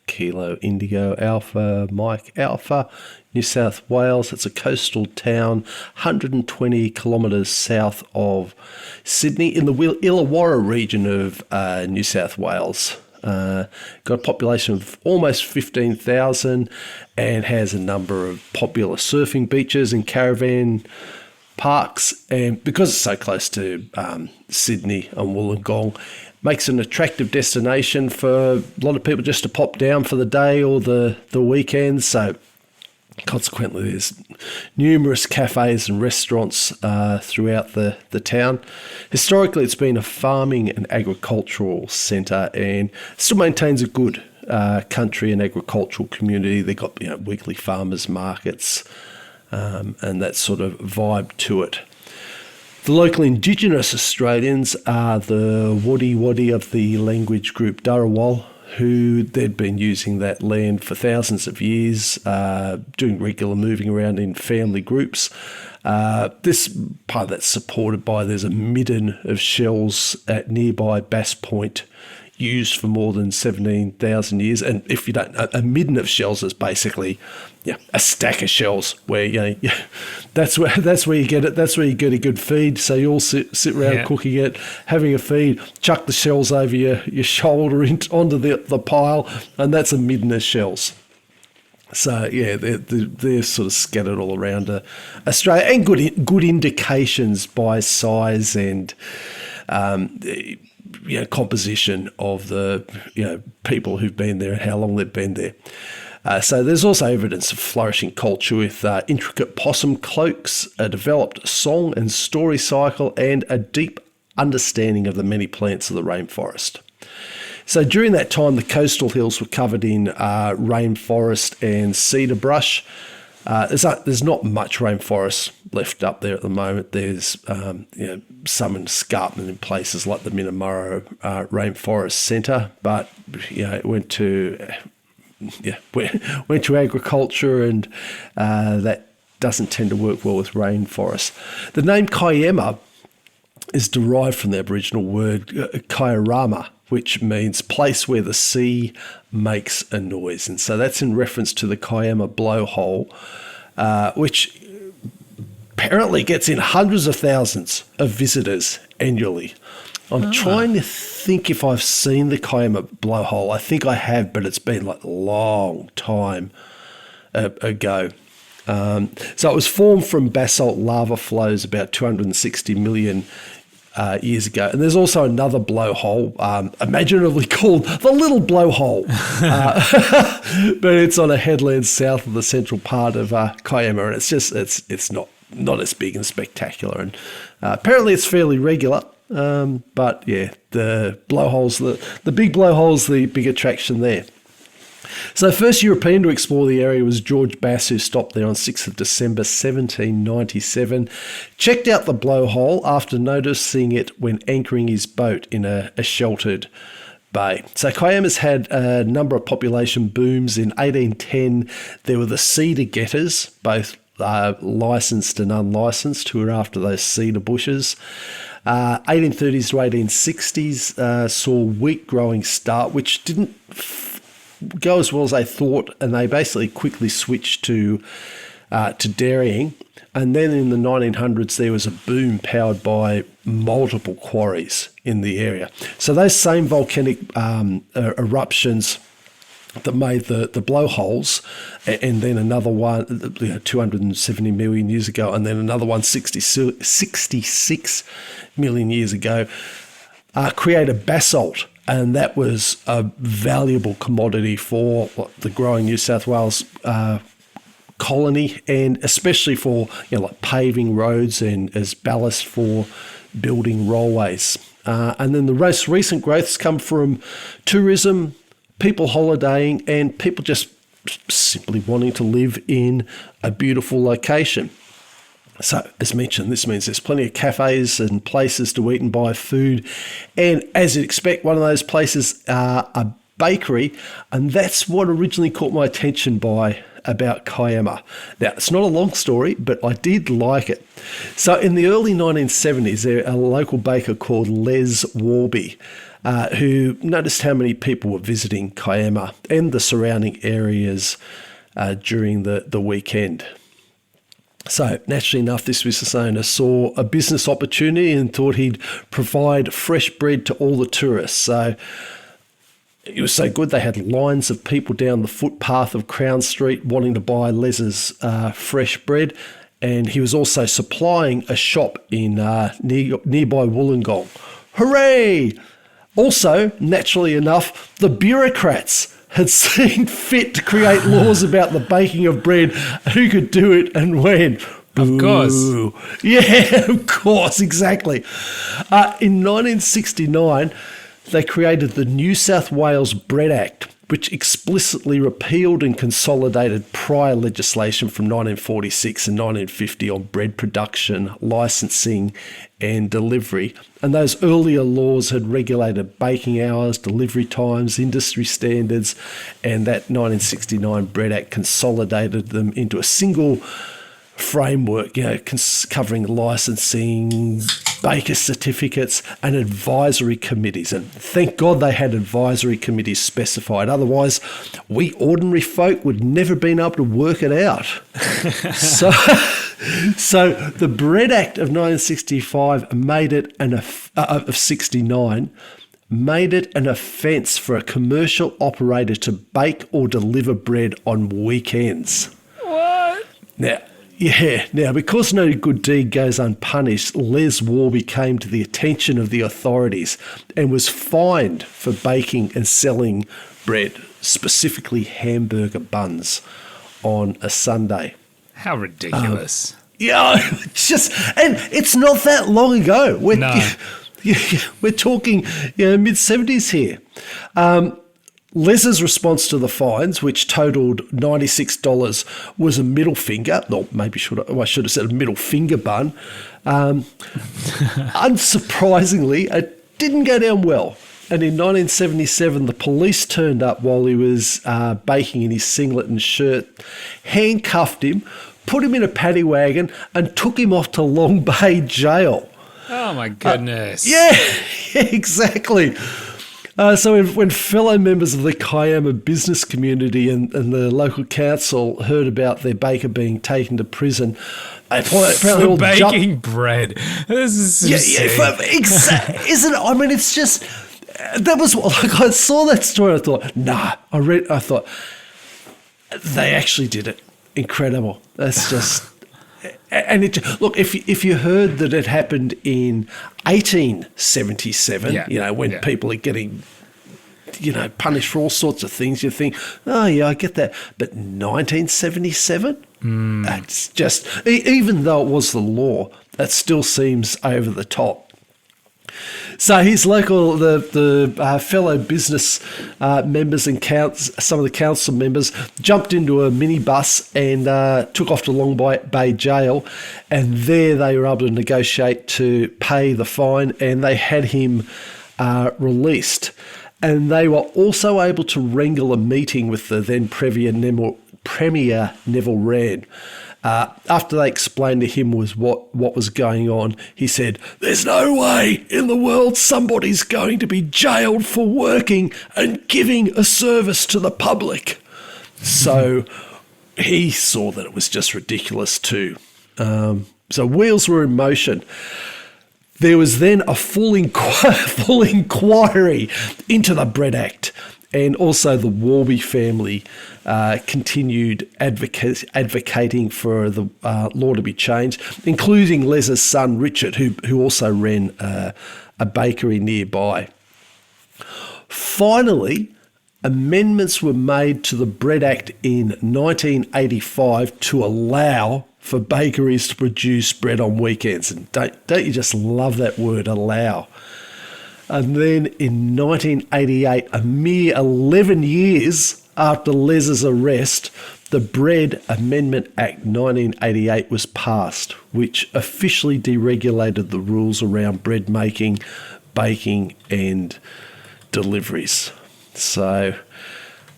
Kilo Indigo Alpha Mike Alpha, New South Wales. It's a coastal town, 120 kilometres south of Sydney, in the Illawarra region of New South Wales. Got a population of almost 15,000 and has a number of popular surfing beaches and caravan parks. And because it's so close to Sydney and Wollongong, makes an attractive destination for a lot of people just to pop down for the day or the weekend. So consequently, there's numerous cafes and restaurants throughout the town. Historically, it's been a farming and agricultural centre and still maintains a good country and agricultural community. They've got weekly farmers markets and that sort of vibe to it. The local Indigenous Australians are the Wadi of the language group Dharawal, who they'd been using that land for thousands of years, doing regular moving around in family groups. This part of that's supported by there's a midden of shells at nearby Bass Point used for more than 17,000 years. And if you don't know, a midden of shells is basically a stack of shells where that's where you get it. That's where you get a good feed. So you all sit around cooking it, having a feed, chuck the shells over your shoulder onto the pile, and that's a midden of shells. So they're sort of scattered all around Australia, and good indications by size and composition of the people who've been there and how long they've been there. So there's also evidence of flourishing culture with intricate possum cloaks, a developed song and story cycle, and a deep understanding of the many plants of the rainforest. So during that time, the coastal hills were covered in rainforest and cedar brush. There's not much rainforest left up there at the moment. There's some escarpment in places like the Minamurro Rainforest Centre, but it went to agriculture, and that doesn't tend to work well with rainforest. The name Kiama is derived from the Aboriginal word Kiarama, which means place where the sea makes a noise. And so that's in reference to the Kiama blowhole, which apparently gets in hundreds of thousands of visitors annually. I'm trying to think if I've seen the Kiama blowhole. I think I have, but it's been like a long time ago. So it was formed from basalt lava flows about 260 million years ago. And there's also another blowhole, imaginatively called the Little Blowhole, but it's on a headland south of the central part of Kiama, and it's not as big and spectacular. And apparently it's fairly regular. But the blowholes, the big blowholes, the big attraction there. So the first European to explore the area was George Bass, who stopped there on 6th of December 1797, checked out the blowhole after noticing it when anchoring his boat in a sheltered bay. So Kiama's had a number of population booms. In 1810, there were the cedar getters, both licensed and unlicensed, who were after those cedar bushes. 1830s to 1860s saw wheat growing start, which didn't go as well as they thought, and they basically quickly switched to dairying. And then in the 1900s, there was a boom powered by multiple quarries in the area. So those same volcanic eruptions that made the blowholes, and then another one 270 million years ago, and then another one 66 million years ago, created basalt. And that was a valuable commodity for the growing New South Wales colony, and especially for like paving roads and as ballast for building railways. And then the most recent growths come from tourism, people holidaying, and people just simply wanting to live in a beautiful location. So, as mentioned, this means there's plenty of cafes and places to eat and buy food. And as you'd expect, one of those places a bakery, and that's what originally caught my attention about Kiama. Now, it's not a long story, but I did like it. So, in the early 1970s, there was a local baker called Les Warby, who noticed how many people were visiting Kiama and the surrounding areas during the weekend. So, naturally enough, this business owner saw a business opportunity and thought he'd provide fresh bread to all the tourists. So, it was so good they had lines of people down the footpath of Crown Street wanting to buy Les's fresh bread. And he was also supplying a shop in nearby Wollongong. Hooray! Also, naturally enough, the bureaucrats had seen fit to create laws about the baking of bread, who could do it and when. Of course. Yeah, of course, exactly. In 1969, they created the New South Wales Bread Act, which explicitly repealed and consolidated prior legislation from 1946 and 1950 on bread production, licensing and delivery. And those earlier laws had regulated baking hours, delivery times, industry standards, and that 1969 Bread Act consolidated them into a single framework, covering licensing, baker certificates and advisory committees. And thank God they had advisory committees specified. Otherwise, we ordinary folk would never been able to work it out. So the Bread Act of 1965 made it of 69 made it an offence for a commercial operator to bake or deliver bread on weekends. What? Now, because no good deed goes unpunished, Les Warby came to the attention of the authorities and was fined for baking and selling bread, specifically hamburger buns, on a Sunday. How ridiculous. And it's not that long ago. We're talking mid-70s here. Les's response to the fines, which totaled $96, was a middle finger, or maybe I should have said a middle finger bun. Unsurprisingly, it didn't go down well. And in 1977, the police turned up while he was baking in his singlet and shirt, handcuffed him, put him in a paddy wagon, and took him off to Long Bay Jail. Oh, my goodness. Yeah, exactly. So when fellow members of the Kiama business community and the local council heard about their baker being taken to prison, they apparently all baking bread. This is insane. Isn't it? I mean, it's just, that was, like, I saw that story and I thought, I thought, they actually did it. Incredible. That's just... And look, if you heard that it happened in 1877, when people are getting, punished for all sorts of things, you think, oh yeah, I get that. But 1977, that's just, even though it was the law, that still seems over the top. So his local, the fellow business members and some of the council members jumped into a minibus and took off to Long Bay Jail, and there they were able to negotiate to pay the fine, and they had him released. And they were also able to wrangle a meeting with the then Premier Neville Wran. After they explained to him what was going on, he said, "There's no way in the world somebody's going to be jailed for working and giving a service to the public." So he saw that it was just ridiculous too. So wheels were in motion. There was then a full inquiry into the Bread Act. And also the Warby family continued advocating for the law to be changed, including Les's son, Richard, who also ran a bakery nearby. Finally, amendments were made to the Bread Act in 1985 to allow for bakeries to produce bread on weekends. And don't you just love that word, allow? And then in 1988, a mere 11 years after Les's arrest, the Bread Amendment Act 1988 was passed, which officially deregulated the rules around bread making, baking and deliveries. So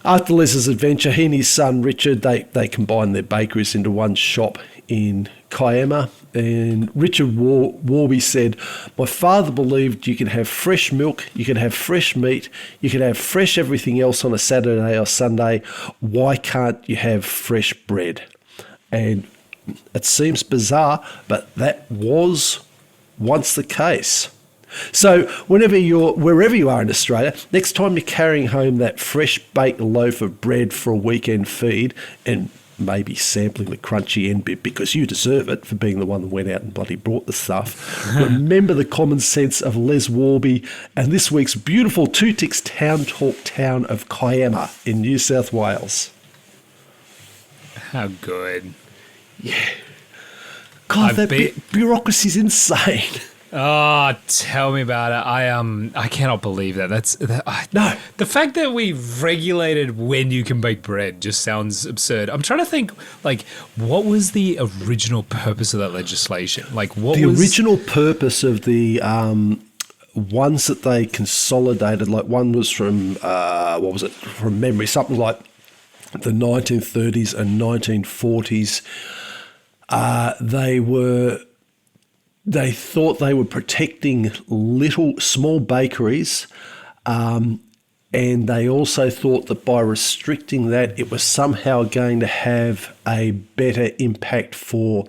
after Les's adventure, he and his son Richard, they combined their bakeries into one shop in Kiama. And Richard Warby said, "My father believed you can have fresh milk, you can have fresh meat, you can have fresh everything else on a Saturday or Sunday. Why can't you have fresh bread?" And it seems bizarre, but that was once the case. So wherever you are in Australia, next time you're carrying home that fresh baked loaf of bread for a weekend feed, and maybe sampling the crunchy end bit because you deserve it for being the one that went out and bloody brought the stuff, remember the common sense of Les Warby and this week's beautiful Two Ticks Town Talk town of Kiama in New South Wales. How good. Yeah. God, that bureaucracy's insane. Oh, tell me about it. I cannot believe that. No. The fact that we've regulated when you can bake bread just sounds absurd. I'm trying to think, like, what was the original purpose of that legislation? Like, what was... original purpose of the ones that they consolidated, like one was from, what was it, from memory, something like the 1930s and 1940s. They thought they were protecting small bakeries, and they also thought that by restricting that, it was somehow going to have a better impact for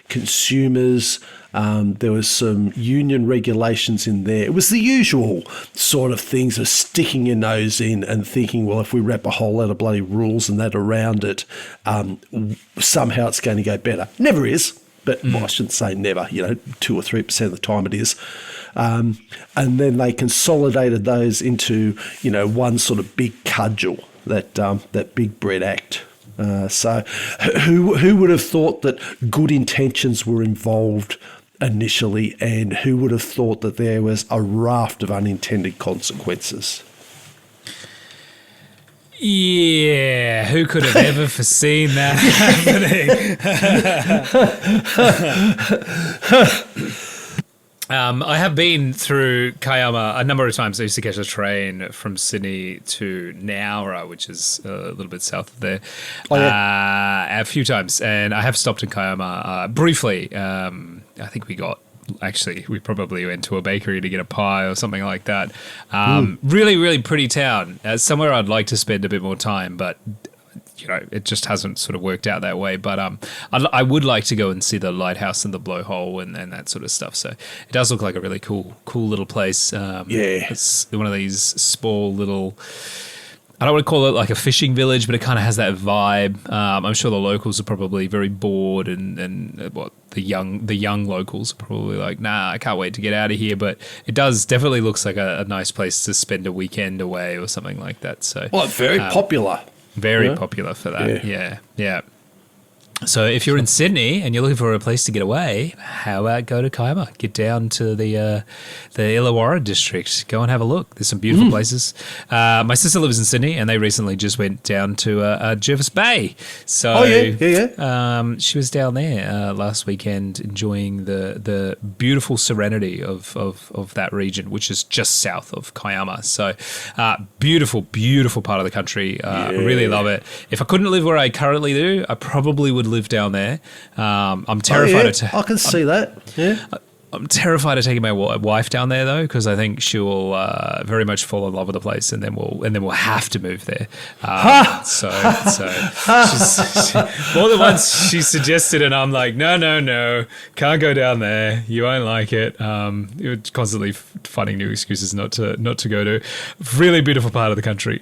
consumers. There was some union regulations in there. It was the usual sort of things of sticking your nose in and thinking, well, if we wrap a whole lot of bloody rules and that around it, somehow it's going to go better. Never is. But well, I shouldn't say never, 2 or 3% of the time it is. And then they consolidated those into, one sort of big cudgel, that Big Bread Act. So who would have thought that good intentions were involved initially, and who would have thought that there was a raft of unintended consequences? Yeah, who could have ever foreseen that happening? I have been through Kiama a number of times. I used to catch a train from Sydney to Nowra, which is a little bit south of there, a few times. And I have stopped in Kiama briefly. I think we probably went to a bakery to get a pie or something like that. Really, really pretty town. Somewhere I'd like to spend a bit more time, but it just hasn't sort of worked out that way. But I would like to go and see the lighthouse and the blowhole and that sort of stuff. So it does look like a really cool little place. It's one of these small little... I don't want to call it like a fishing village, but it kind of has that vibe. I'm sure the locals are probably very bored, and the young locals are probably like, nah, I can't wait to get out of here. But it definitely looks like a nice place to spend a weekend away or something like that. So, very popular. Very popular for that. Yeah. So if you're in Sydney and you're looking for a place to get away, how about go to Kiama? Get down to the Illawarra district. Go and have a look. There's some beautiful places. My sister lives in Sydney, and they recently just went down to Jervis Bay. So she was down there last weekend enjoying the beautiful serenity of that region, which is just south of Kiama. So beautiful part of the country. I really love it. If I couldn't live where I currently do, I probably would live down there. I'm terrified I can see that. Yeah. I'm terrified of taking my wife down there though, because I think she will very much fall in love with the place, and then we'll have to move there. So she's more than once she suggested, and I'm like, no, can't go down there. You won't like it. You're constantly finding new excuses not to go to. Really beautiful part of the country.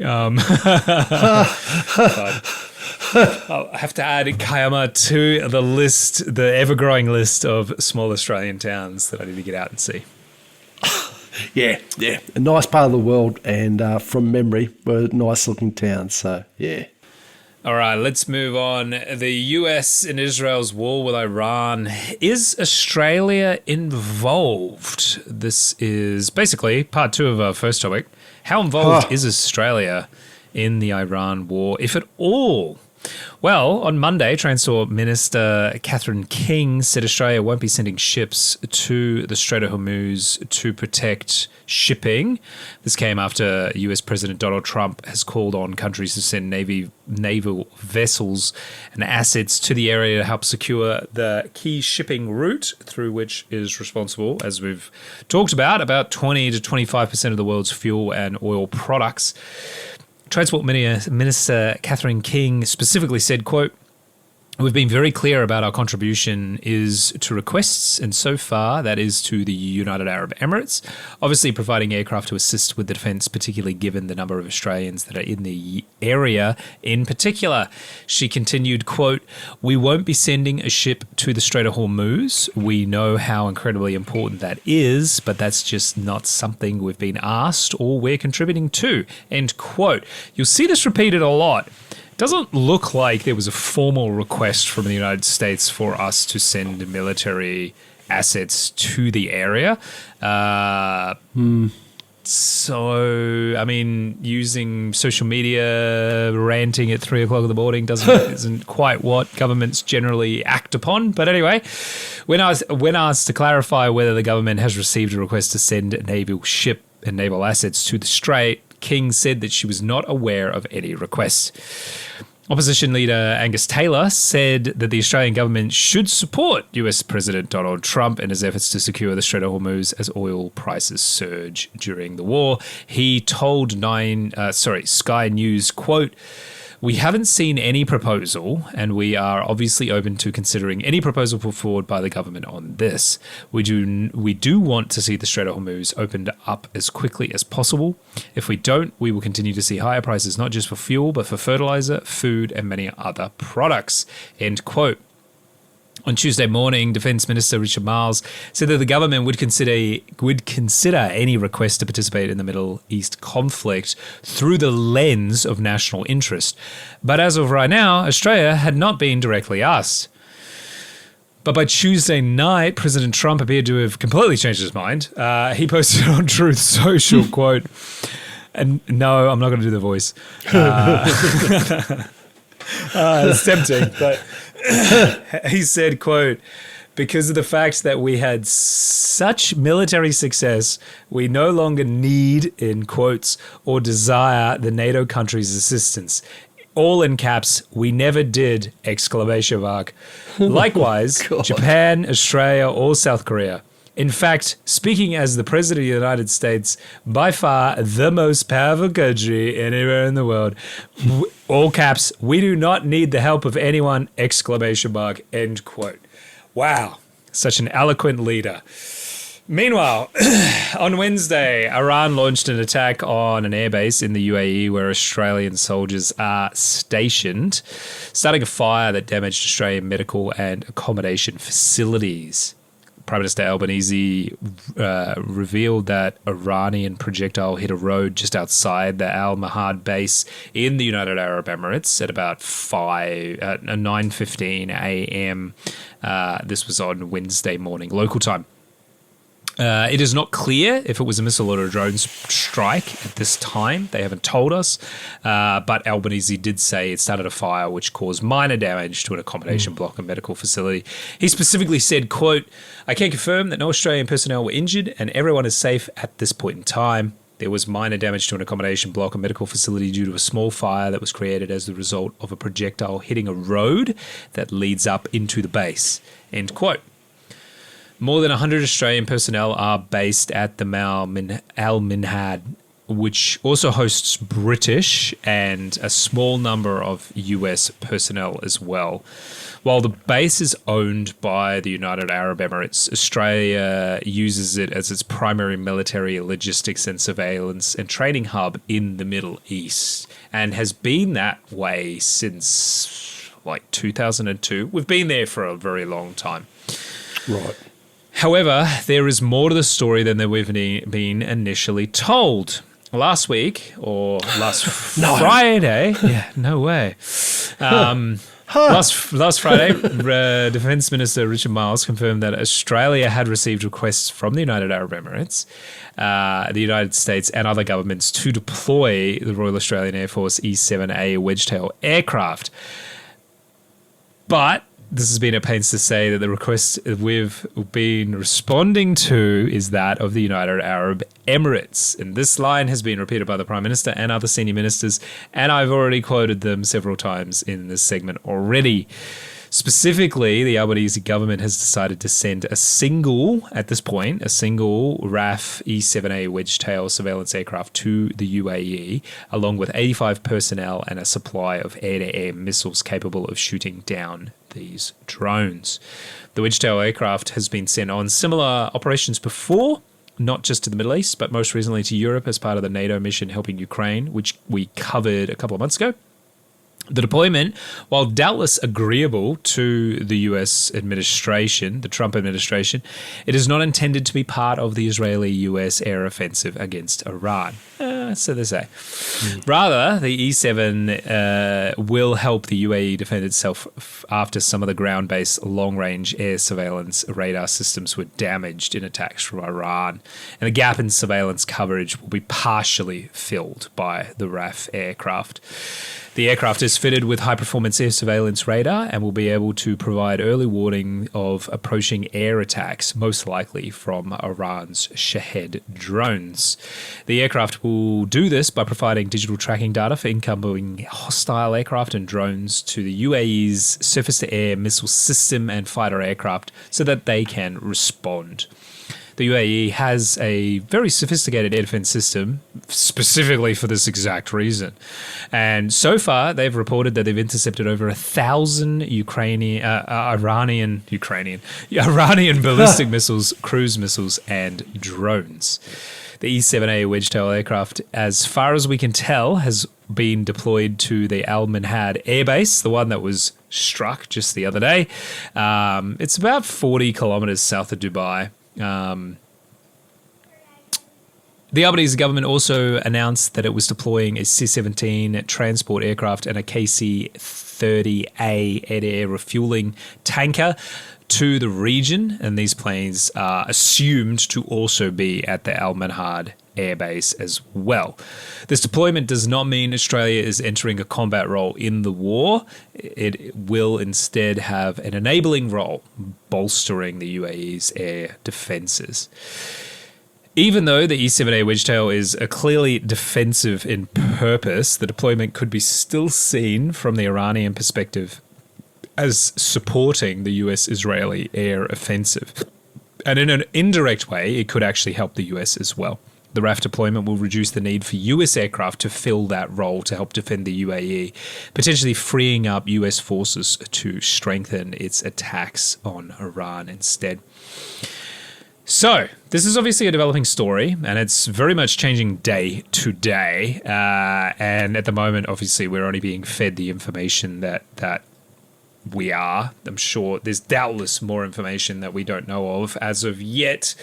I'll have to add Kiama to the list, the ever-growing list of small Australian towns that I need to get out and see. Yeah. A nice part of the world, and from memory, we're a nice-looking town, so yeah. All right, let's move on. The US and Israel's war with Iran. Is Australia involved? This is basically part 2 of our first topic. How involved is Australia in the Iran war, if at all? Well, on Monday, Transport Minister Catherine King said Australia won't be sending ships to the Strait of Hormuz to protect shipping. This came after US President Donald Trump has called on countries to send naval vessels and assets to the area to help secure the key shipping route through which is responsible, as we've talked about 20 to 25% of the world's fuel and oil products. Transport Minister Catherine King specifically said, quote, "We've been very clear about our contribution is to requests, and so far that is to the United Arab Emirates, obviously providing aircraft to assist with the defence, particularly given the number of Australians that are in the area in particular." She continued, quote, "We won't be sending a ship to the Strait of Hormuz. We know how incredibly important that is, but that's just not something we've been asked or we're contributing to," end quote. You'll see this repeated a lot. Doesn't look like there was a formal request from the United States for us to send military assets to the area. So, I mean, using social media, ranting at 3 o'clock in the morning isn't quite what governments generally act upon. But anyway, when asked to clarify whether the government has received a request to send a naval ship and naval assets to the Strait, King said that she was not aware of any requests. Opposition leader Angus Taylor said that the Australian government should support US President Donald Trump in his efforts to secure the Strait of Hormuz as oil prices surge during the war. He told Sky News, quote, "We haven't seen any proposal, and we are obviously open to considering any proposal put forward by the government on this. We do want to see the Strait of Hormuz opened up as quickly as possible. If we don't, we will continue to see higher prices, not just for fuel, but for fertilizer, food, and many other products." End quote. On Tuesday morning, Defence Minister Richard Marles said that the government would consider any request to participate in the Middle East conflict through the lens of national interest. But as of right now, Australia had not been directly asked. But by Tuesday night, President Trump appeared to have completely changed his mind. He posted on Truth Social, quote, and no, I'm not going to do the voice. It's tempting, but he said, quote, "Because of the fact that we had such military success, we no longer need, in quotes, or desire the NATO countries' assistance. All in caps, we never did, exclamation mark. Likewise, Japan, Australia, or South Korea. In fact, speaking as the President of the United States, by far the most powerful country anywhere in the world, all caps, we do not need the help of anyone, exclamation mark," end quote. Wow, such an eloquent leader. Meanwhile, on Wednesday, Iran launched an attack on an airbase in the UAE where Australian soldiers are stationed, starting a fire that damaged Australian medical and accommodation facilities. Prime Minister Albanese revealed that Iranian projectile hit a road just outside the Al Mahad base in the United Arab Emirates at about 9:15 a.m. This was on Wednesday morning, local time. It is not clear if it was a missile or a drone strike at this time. They haven't told us. But Albanese did say it started a fire which caused minor damage to an accommodation block and medical facility. He specifically said, quote, "I can confirm that no Australian personnel were injured and everyone is safe at this point in time. There was minor damage to an accommodation block and medical facility due to a small fire that was created as the result of a projectile hitting a road that leads up into the base." End quote. More than 100 Australian personnel are based at the Al Minhad, which also hosts British and a small number of US personnel as well. While the base is owned by the United Arab Emirates, Australia uses it as its primary military logistics and surveillance and training hub in the Middle East and has been that way since like 2002. We've been there for a very long time. Right. However, there is more to the story than that we've been initially told. Last week, or last Friday, yeah, no way. Last Friday, Defence Minister Richard Marles confirmed that Australia had received requests from the United Arab Emirates, the United States and other governments to deploy the Royal Australian Air Force E-7A Wedgetail aircraft. But this has been at pains to say that the request we've been responding to is that of the United Arab Emirates. And this line has been repeated by the Prime Minister and other senior ministers, and I've already quoted them several times in this segment already. Specifically, the Albanese government has decided to send a single RAF E-7A Wedgetail surveillance aircraft to the UAE, along with 85 personnel and a supply of air-to-air missiles capable of shooting down these drones. The Wedgetail aircraft has been sent on similar operations before, not just to the Middle East, but most recently to Europe as part of the NATO mission helping Ukraine, which we covered a couple of months ago. The deployment, while doubtless agreeable to the US administration, the Trump administration, it is not intended to be part of the Israeli-US air offensive against Iran. So they say. Rather, the E7 will help the UAE defend itself after some of the ground-based long-range air surveillance radar systems were damaged in attacks from Iran. And the gap in surveillance coverage will be partially filled by the RAF aircraft. The aircraft is fitted with high-performance air surveillance radar and will be able to provide early warning of approaching air attacks, most likely from Iran's Shahed drones. The aircraft will do this by providing digital tracking data for incoming hostile aircraft and drones to the UAE's surface-to-air missile system and fighter aircraft so that they can respond. The UAE has a very sophisticated air defense system specifically for this exact reason. And so far, they've reported that they've intercepted over 1,000 Iranian ballistic missiles, cruise missiles, and drones. The E-7A Wedgetail aircraft, as far as we can tell, has been deployed to the Al Minhad Air Base, the one that was struck just the other day. It's about 40 kilometers south of Dubai. The Albanese government also announced that it was deploying a C-17 transport aircraft and a KC-30A air refueling tanker to the region, and these planes are assumed to also be at the Al Minhad Air Base as well. This deployment does not mean Australia is entering a combat role in the war. It will instead have an enabling role, bolstering the UAE's air defences. Even though the E-7A Wedgetail is clearly defensive in purpose, the deployment could be still seen from the Iranian perspective as supporting the US-Israeli air offensive. And in an indirect way, it could actually help the US as well. The RAF deployment will reduce the need for US aircraft to fill that role to help defend the UAE, potentially freeing up US forces to strengthen its attacks on Iran instead. So, this is obviously a developing story, and it's very much changing day to day. And at the moment, obviously, we're only being fed the information that we are. I'm sure there's doubtless more information that we don't know of as of yet.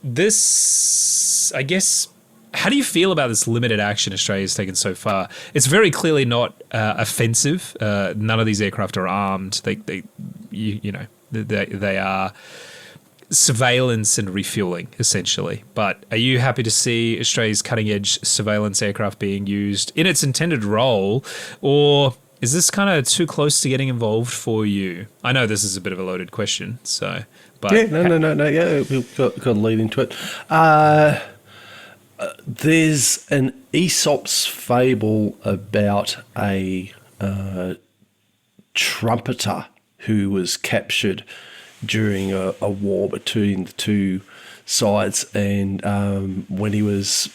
This, I guess, how do you feel about this limited action Australia's taken so far? It's very clearly not offensive. None of these aircraft are armed. They are surveillance and refueling, essentially. But are you happy to see Australia's cutting-edge surveillance aircraft being used in its intended role, or is this kind of too close to getting involved for you? I know this is a bit of a loaded question, so... But yeah, no. Yeah, we've got to lead into it. There's an Aesop's fable about a trumpeter who was captured during a war between the two sides, and when he was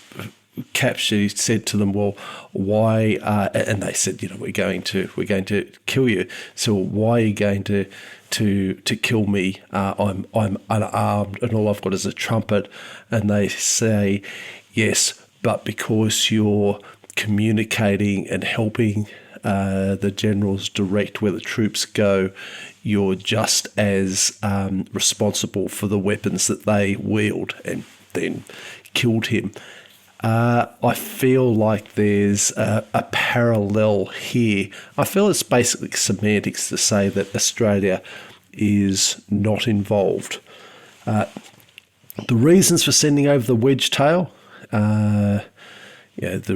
captured, he said to them, "Well, why?" And they said, we're going to kill you. So why are you going to kill me? I'm unarmed, and all I've got is a trumpet. And they say, yes, but because you're communicating and helping the generals direct where the troops go, you're just as responsible for the weapons that they wield, and then killed him. I feel like there's a parallel here. I feel it's basically semantics to say that Australia is not involved. The reasons for sending over the Wedgetail, the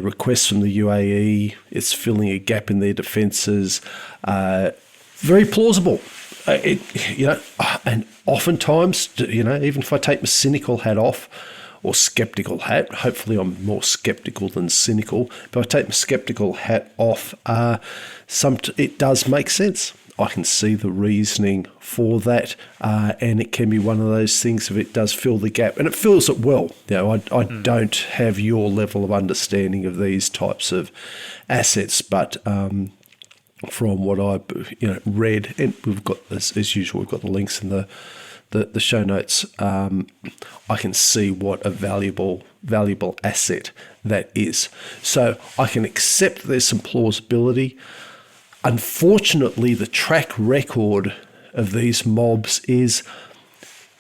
request from the UAE, it's filling a gap in their defences, very plausible. And oftentimes, even if I take my cynical hat off, or skeptical hat. Hopefully I'm more skeptical than cynical. But I take my skeptical hat off. It does make sense. I can see the reasoning for that. And it can be one of those things if it does fill the gap. And it fills it well. I don't have your level of understanding of these types of assets, but from what I read, and we've got, as usual, we've got the links in the show notes, I can see what a valuable asset that is. So I can accept there's some plausibility. Unfortunately, the track record of these mobs is,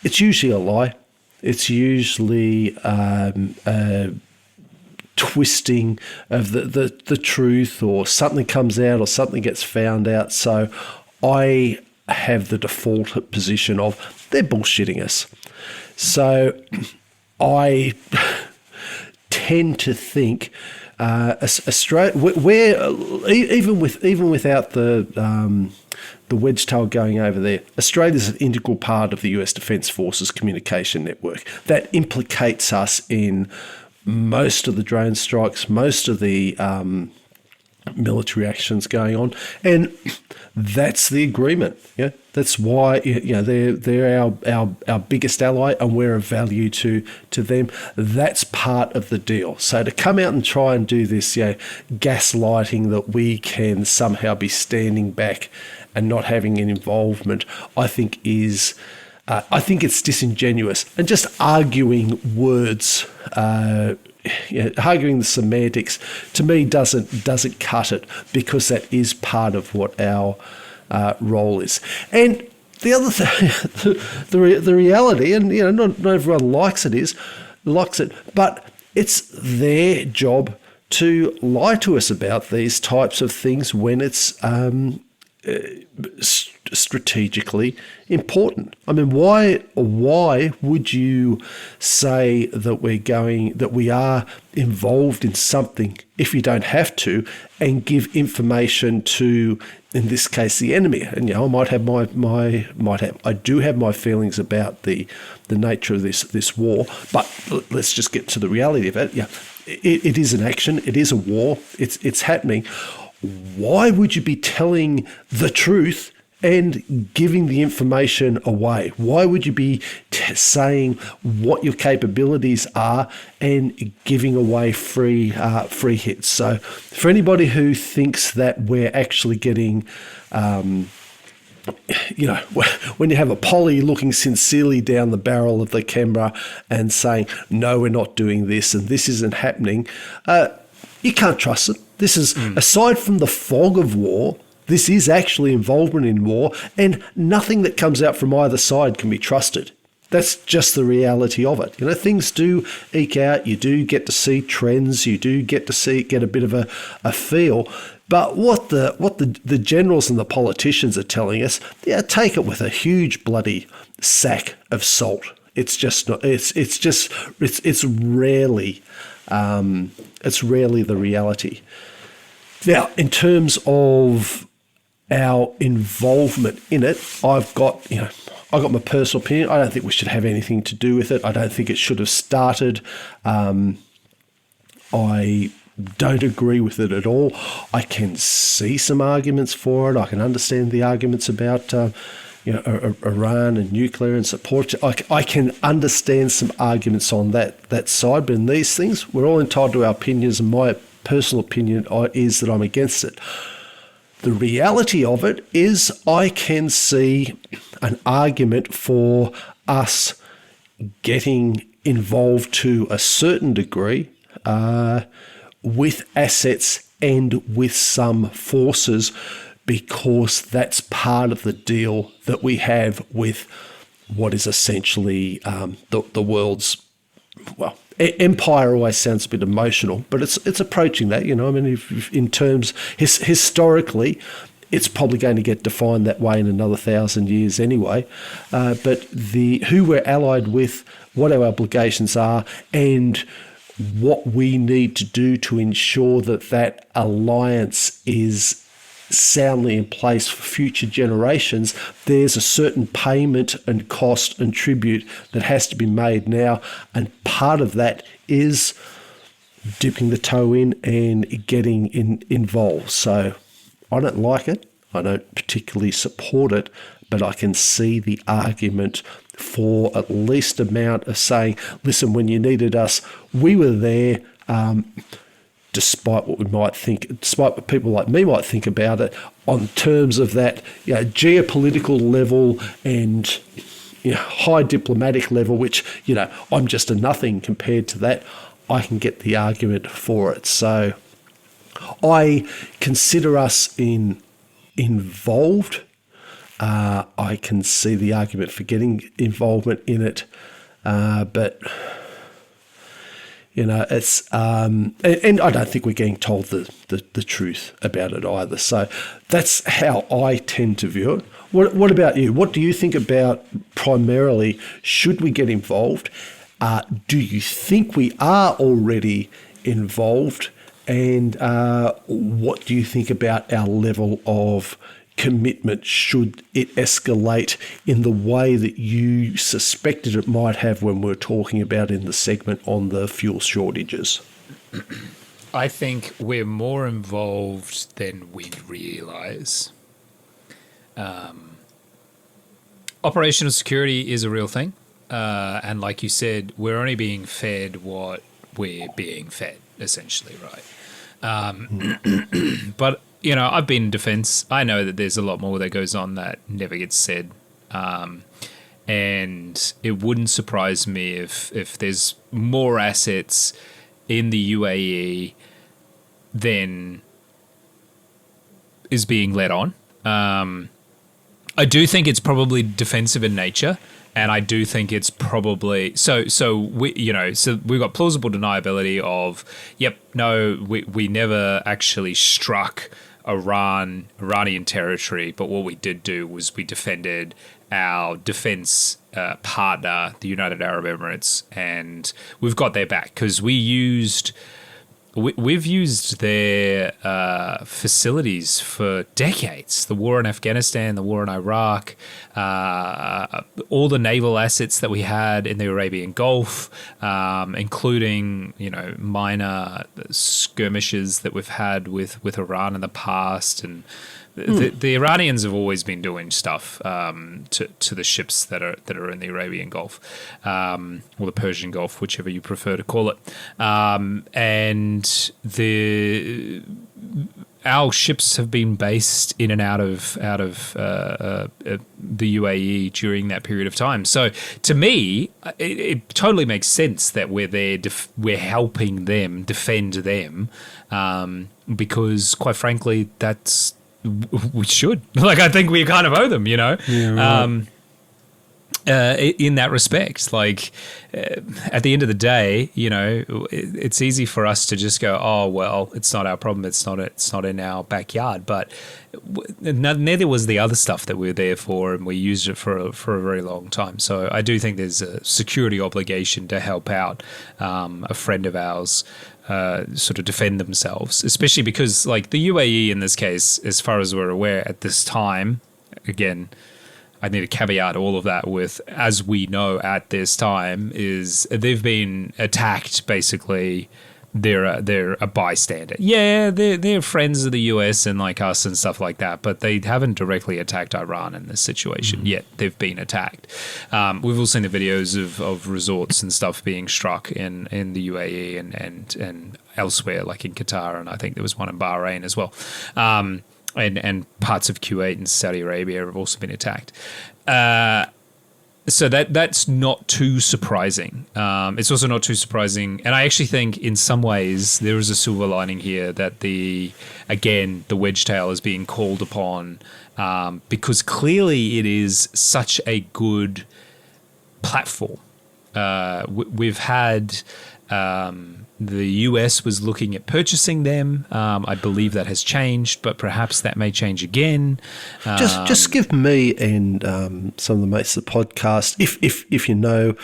it's usually a lie. It's usually twisting of the truth, or something comes out or something gets found out. So I have the default position of they're bullshitting us. So I tend to think Australia, even without the wedge-tail going over there, Australia's an integral part of the US Defence Force's communication network. That implicates us in most of the drone strikes, most of the military actions going on, and that's the agreement. Yeah, that's why they're our biggest ally, and we're of value to them. That's part of the deal. So to come out and try and do this, gaslighting that we can somehow be standing back and not having an involvement, I think is. I think it's disingenuous, and just arguing words, arguing the semantics, to me doesn't cut it, because that is part of what our role is. And the other thing, the reality, and not everyone likes it, but it's their job to lie to us about these types of things when it's strategically important. I mean, why would you say that we are involved in something if you don't have to, and give information to, in this case, the enemy? And I do have my feelings about the nature of this war, but let's just get to the reality of it. Yeah, it is an action. It is a war. It's happening. Why would you be telling the truth and giving the information away? Why would you be saying what your capabilities are and giving away free hits? So for anybody who thinks that we're actually getting, when you have a poly looking sincerely down the barrel of the camera and saying, no, we're not doing this and this isn't happening, you can't trust it. This is, aside from the fog of war, this is actually involvement in war, and nothing that comes out from either side can be trusted. That's just the reality of it. Things do eke out. You do get to see trends. You do get a bit of a feel. But what the generals and the politicians are telling us, take it with a huge bloody sack of salt. It's just not. It's rarely. It's rarely the reality. Now, in terms of our involvement in it, I've got my personal opinion. I don't think we should have anything to do with it. I don't think it should have started. I don't agree with it at all. I can see some arguments for it. I can understand the arguments about Iran and nuclear and support. I can understand some arguments on that side, but in these things, we're all entitled to our opinions, and my personal opinion is that I'm against it. The reality of it is I can see an argument for us getting involved to a certain degree with assets and with some forces, because that's part of the deal that we have with what is essentially the world's, empire always sounds a bit emotional, but it's approaching that. If in terms historically, it's probably going to get defined that way in another 1,000 years anyway. But who we're allied with, what our obligations are, and what we need to do to ensure that alliance is soundly in place for future generations, there's a certain payment and cost and tribute that has to be made now, and part of that is dipping the toe in and getting involved. So I don't like it, I don't particularly support it, but I can see the argument for at least amount of saying, listen, when you needed us, we were there. Despite what people like me might think about it, on terms of that geopolitical level and high diplomatic level, which I'm just a nothing compared to that, I can get the argument for it. So I consider us involved. I can see the argument for getting involvement in it, but It's and I don't think we're getting told the truth about it either. So that's how I tend to view it. What about you? What do you think about primarily? Should we get involved? Do you think we are already involved? And what do you think about our level of commitment should it escalate in the way that you suspected it might have when we were talking about in the segment on the fuel shortages? I think we're more involved than we realise. Operational security is a real thing. And like you said, we're only being fed what we're being fed, essentially, right? But, I've been in defence. I know that there's a lot more that goes on that never gets said. And it wouldn't surprise me if there's more assets in the UAE than is being let on. I do think it's probably defensive in nature, and I do think it's probably so we've got plausible deniability of we never actually struck Iranian territory, but what we did do was we defended our defense partner, the United Arab Emirates, and we've got their back because we've used their facilities for decades. The war in Afghanistan, the war in Iraq, all the naval assets that we had in the Arabian Gulf, including minor skirmishes that we've had with Iran in the past, and the Iranians have always been doing stuff to the ships that are in the Arabian Gulf, or the Persian Gulf, whichever you prefer to call it. And our ships have been based in and out of the UAE during that period of time. So to me, it totally makes sense that we're there. We're helping them defend them, because quite frankly, we should. I think we kind of owe them, Yeah, right. In that respect, at the end of the day, it's easy for us to just go, oh well, it's not our problem. It's not in our backyard. But neither was the other stuff that we were there for, and we used it for a very long time. So I do think there's a security obligation to help out a friend of ours. Sort of defend themselves, especially because the UAE in this case, as far as we're aware at this time, again, I need to caveat all of that with, as we know at this time, is they've been attacked basically. They're a bystander. Yeah, they're friends of the US and like us and stuff like that, but they haven't directly attacked Iran in this situation yet. They've been attacked. We've all seen the videos of resorts and stuff being struck in the UAE and elsewhere, like in Qatar, and I think there was one in Bahrain as well. And parts of Kuwait and Saudi Arabia have also been attacked. So that's not too surprising. It's also not too surprising, and I actually think in some ways there is a silver lining here that the wedge tail is being called upon, because clearly it is such a good platform. We've had the US was looking at purchasing them. I believe that has changed, but perhaps that may change again. Just give me and some of the mates of the podcast, if you know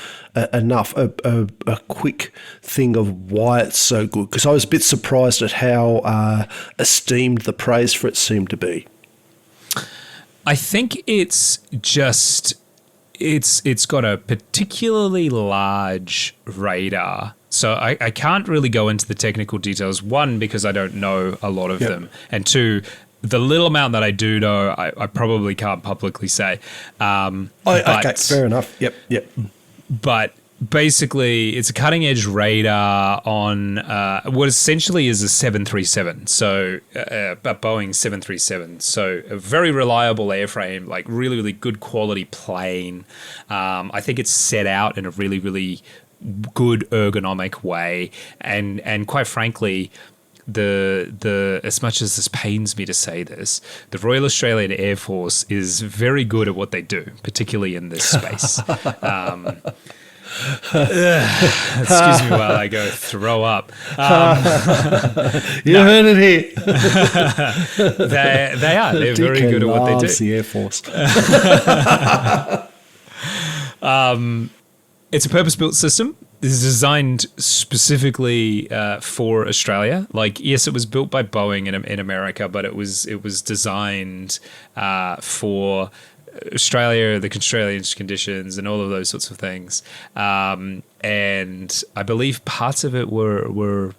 enough, a quick thing of why it's so good. Because I was a bit surprised at how esteemed the praise for it seemed to be. I think it's just it's got a particularly large radar. So I can't really go into the technical details. One, because I don't know a lot of them. And two, the little amount that I do know, I probably can't publicly say. Okay, fair enough. Yep. But basically, it's a cutting-edge radar on what essentially is a 737. So a Boeing 737. So a very reliable airframe, like really, really good quality plane. I think it's set out in a really, really good ergonomic way, and quite frankly, the as much as this pains me to say this, the Royal Australian Air Force is very good at what they do, particularly in this space. Excuse me while I go throw up. You heard it here. They are. They're very DK good at what they loves do. the Air Force. It's a purpose-built system. This is designed specifically for Australia. Like, yes, it was built by Boeing in America, but it was designed for Australia, the Australian conditions, and all of those sorts of things. And I believe parts of it were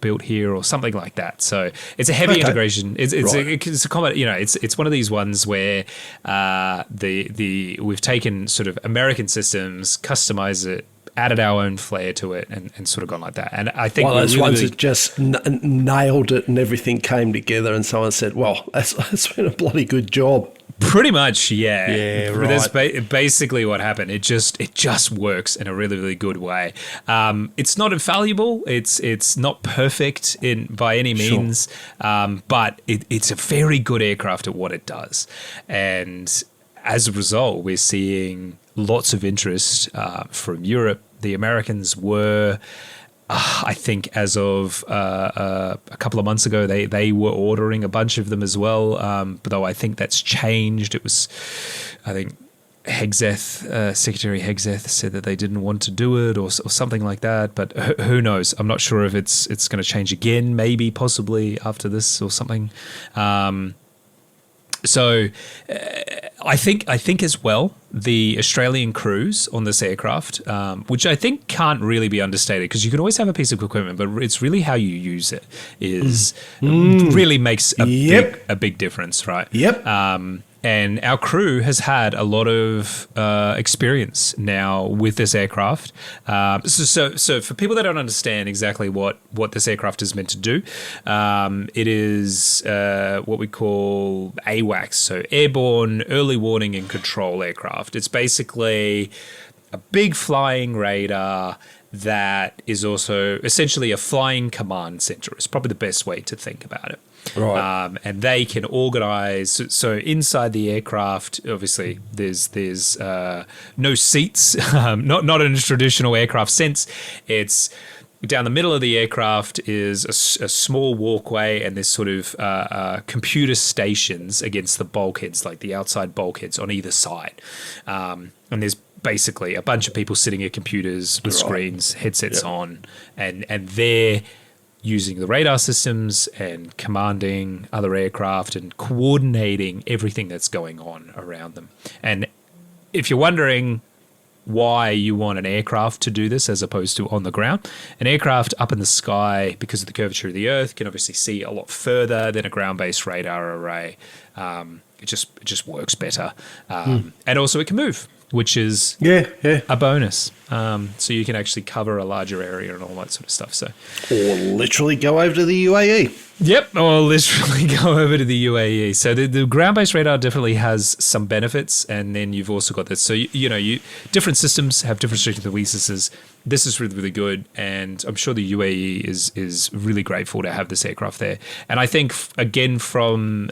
built here or something like that. So it's a heavy integration. It's a common, it's one of these ones where we've taken sort of American systems, customized it, added our own flair to it, and sort of gone like that. And I think those ones that just nailed it and everything came together, and someone said, "Well, that's been a bloody good job." Pretty much, yeah. Yeah, right. That's basically what happened. It just works in a really, really good way. It's not infallible. It's not perfect by any means, but it's a very good aircraft at what it does. And as a result, we're seeing lots of interest from Europe. The Americans were... I think as of a couple of months ago, they were ordering a bunch of them as well. But though I think that's changed. It was, I think, Secretary Hegseth said that they didn't want to do it or something like that. But who knows? I'm not sure if it's going to change again, maybe, possibly after this or something. So I think as well, the Australian crews on this aircraft, which I think can't really be understated, because you can always have a piece of equipment, but it's really how you use it really makes a big difference, right? Yep. And our crew has had a lot of experience now with this aircraft. So for people that don't understand exactly what this aircraft is meant to do, it is what we call AWACS, so Airborne Early Warning and Control Aircraft. It's basically a big flying radar that is also essentially a flying command center. It's probably the best way to think about it. Right. And they can organize. So inside the aircraft, obviously, there's no seats, not in a traditional aircraft sense. It's down the middle of the aircraft is a small walkway, and there's sort of computer stations against the bulkheads, like the outside bulkheads on either side. And there's basically a bunch of people sitting at computers with screens, headsets on, and they're using the radar systems and commanding other aircraft and coordinating everything that's going on around them. And if you're wondering why you want an aircraft to do this as opposed to on the ground, an aircraft up in the sky, because of the curvature of the Earth, can obviously see a lot further than a ground-based radar array. It just works better. And also it can move, which is a bonus. So you can actually cover a larger area and all that sort of stuff. So, or literally go over to the UAE. Yep, or literally go over to the UAE. So the ground-based radar definitely has some benefits, and then you've also got this. So you different systems have different strengths and weaknesses. This is really, really good, and I'm sure the UAE is really grateful to have this aircraft there. And I think again from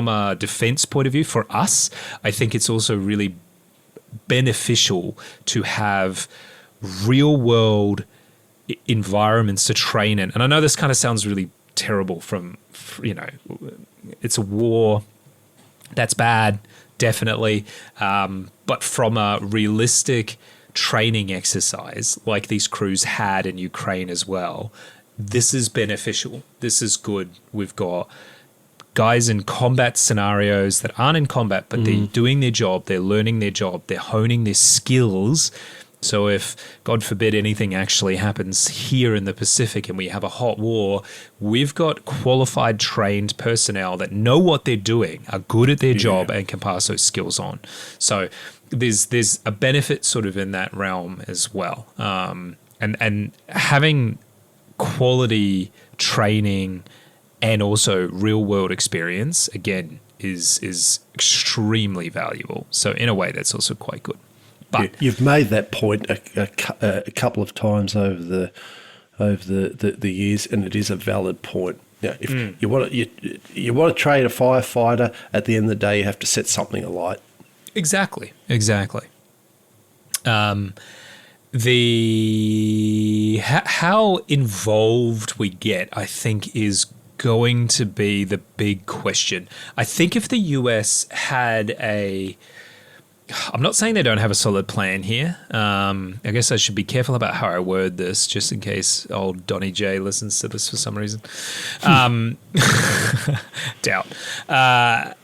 a defense point of view, for us, I think it's also really beneficial to have real world environments to train in. And I know this kind of sounds really terrible it's a war, that's bad, definitely. But from a realistic training exercise like these crews had in Ukraine as well, this is beneficial. This is good. We've got guys in combat scenarios that aren't in combat, but they're doing their job, they're learning their job, they're honing their skills. So if, God forbid, anything actually happens here in the Pacific and we have a hot war, we've got qualified, trained personnel that know what they're doing, are good at their job, and can pass those skills on. So there's a benefit sort of in that realm as well. And having quality training and also real world experience, again, is extremely valuable. So in a way, that's also quite good. But you've made that point a couple of times over the years, and it is a valid point. If you want to train a firefighter, at the end of the day, you have to set something alight. Exactly. how involved we get, I think, is going to be the big question. I think if the US had I'm not saying they don't have a solid plan here. I guess I should be careful about how I word this, just in case old Donny J listens to this for some reason. Doubt. I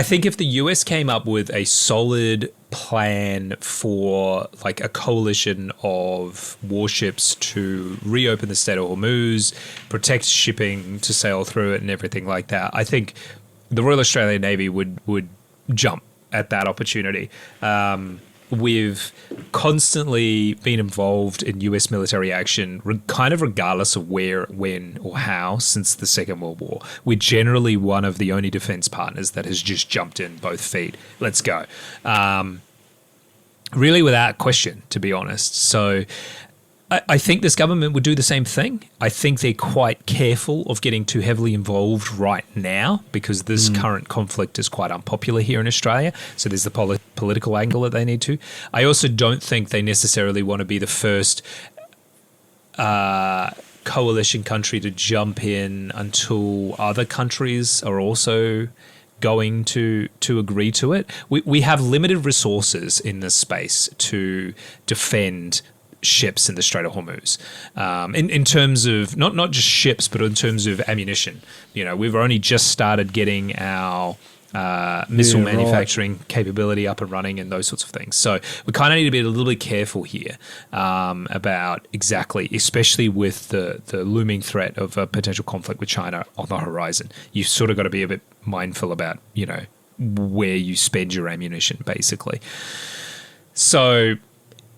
think if the US came up with a solid plan for like a coalition of warships to reopen the Strait of Hormuz, protect shipping to sail through it and everything like that, I think the Royal Australian Navy would jump at that opportunity. We've constantly been involved in US military action, kind of regardless of where, when, or how, since the Second World War. We're generally one of the only defense partners that has just jumped in both feet. Let's go. Really without question, to be honest. So I think this government would do the same thing. I think they're quite careful of getting too heavily involved right now because this current conflict is quite unpopular here in Australia. So there's the political angle that they need to. I also don't think they necessarily want to be the first coalition country to jump in until other countries are also going to agree to it. We have limited resources in this space to defend ships in the Strait of Hormuz, in terms of not just ships, but in terms of ammunition. You know, we've only just started getting our missile manufacturing capability up and running and those sorts of things. So we kind of need to be a little bit careful here about exactly, especially with the looming threat of a potential conflict with China on the horizon. You've sort of got to be a bit mindful about, you know, where you spend your ammunition, basically. So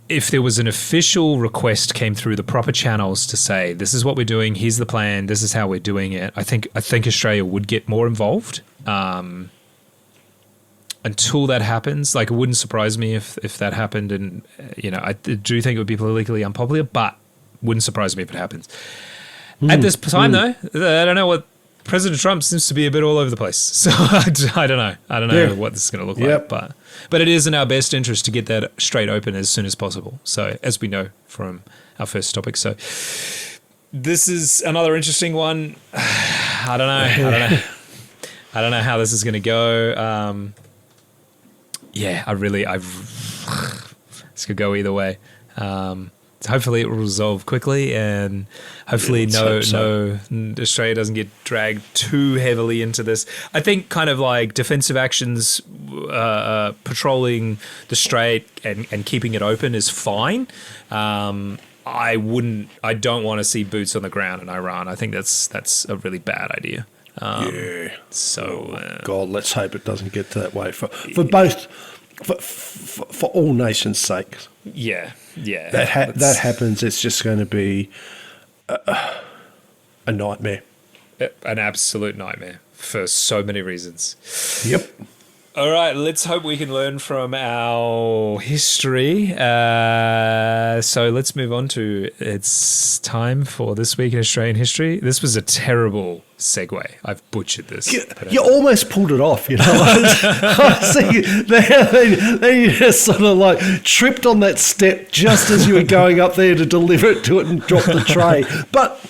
if there was an official request came through the proper channels to say, this is what we're doing, here's the plan, this is how we're doing it, I think Australia would get more involved. Until that happens, like, it wouldn't surprise me if that happened, and you know, I do think it would be politically unpopular, but wouldn't surprise me if it happens. At this time, though, I don't know what President Trump seems to be a bit all over the place, so I don't know. I don't know what this is going to look like, but it is in our best interest to get that straight open as soon as possible. So, as we know from our first topic, so this is another interesting one. I don't know. I don't know how this is going to go. This could go either way. Hopefully it will resolve quickly, and hopefully Australia doesn't get dragged too heavily into this. I think kind of like defensive actions, patrolling the strait and keeping it open is fine. I don't want to see boots on the ground in Iran. I think that's a really bad idea. God, let's hope it doesn't get to that way for both, for all nations' sake. Yeah. That happens, it's just going to be a nightmare. An absolute nightmare for so many reasons. Yep. All right, let's hope we can learn from our history. So let's move on to, it's time for This Week in Australian History. This was a terrible segue. I've butchered this. You almost pulled it off, you know. I see they just sort of like tripped on that step just as you were going up there to deliver it to it and drop the tray. But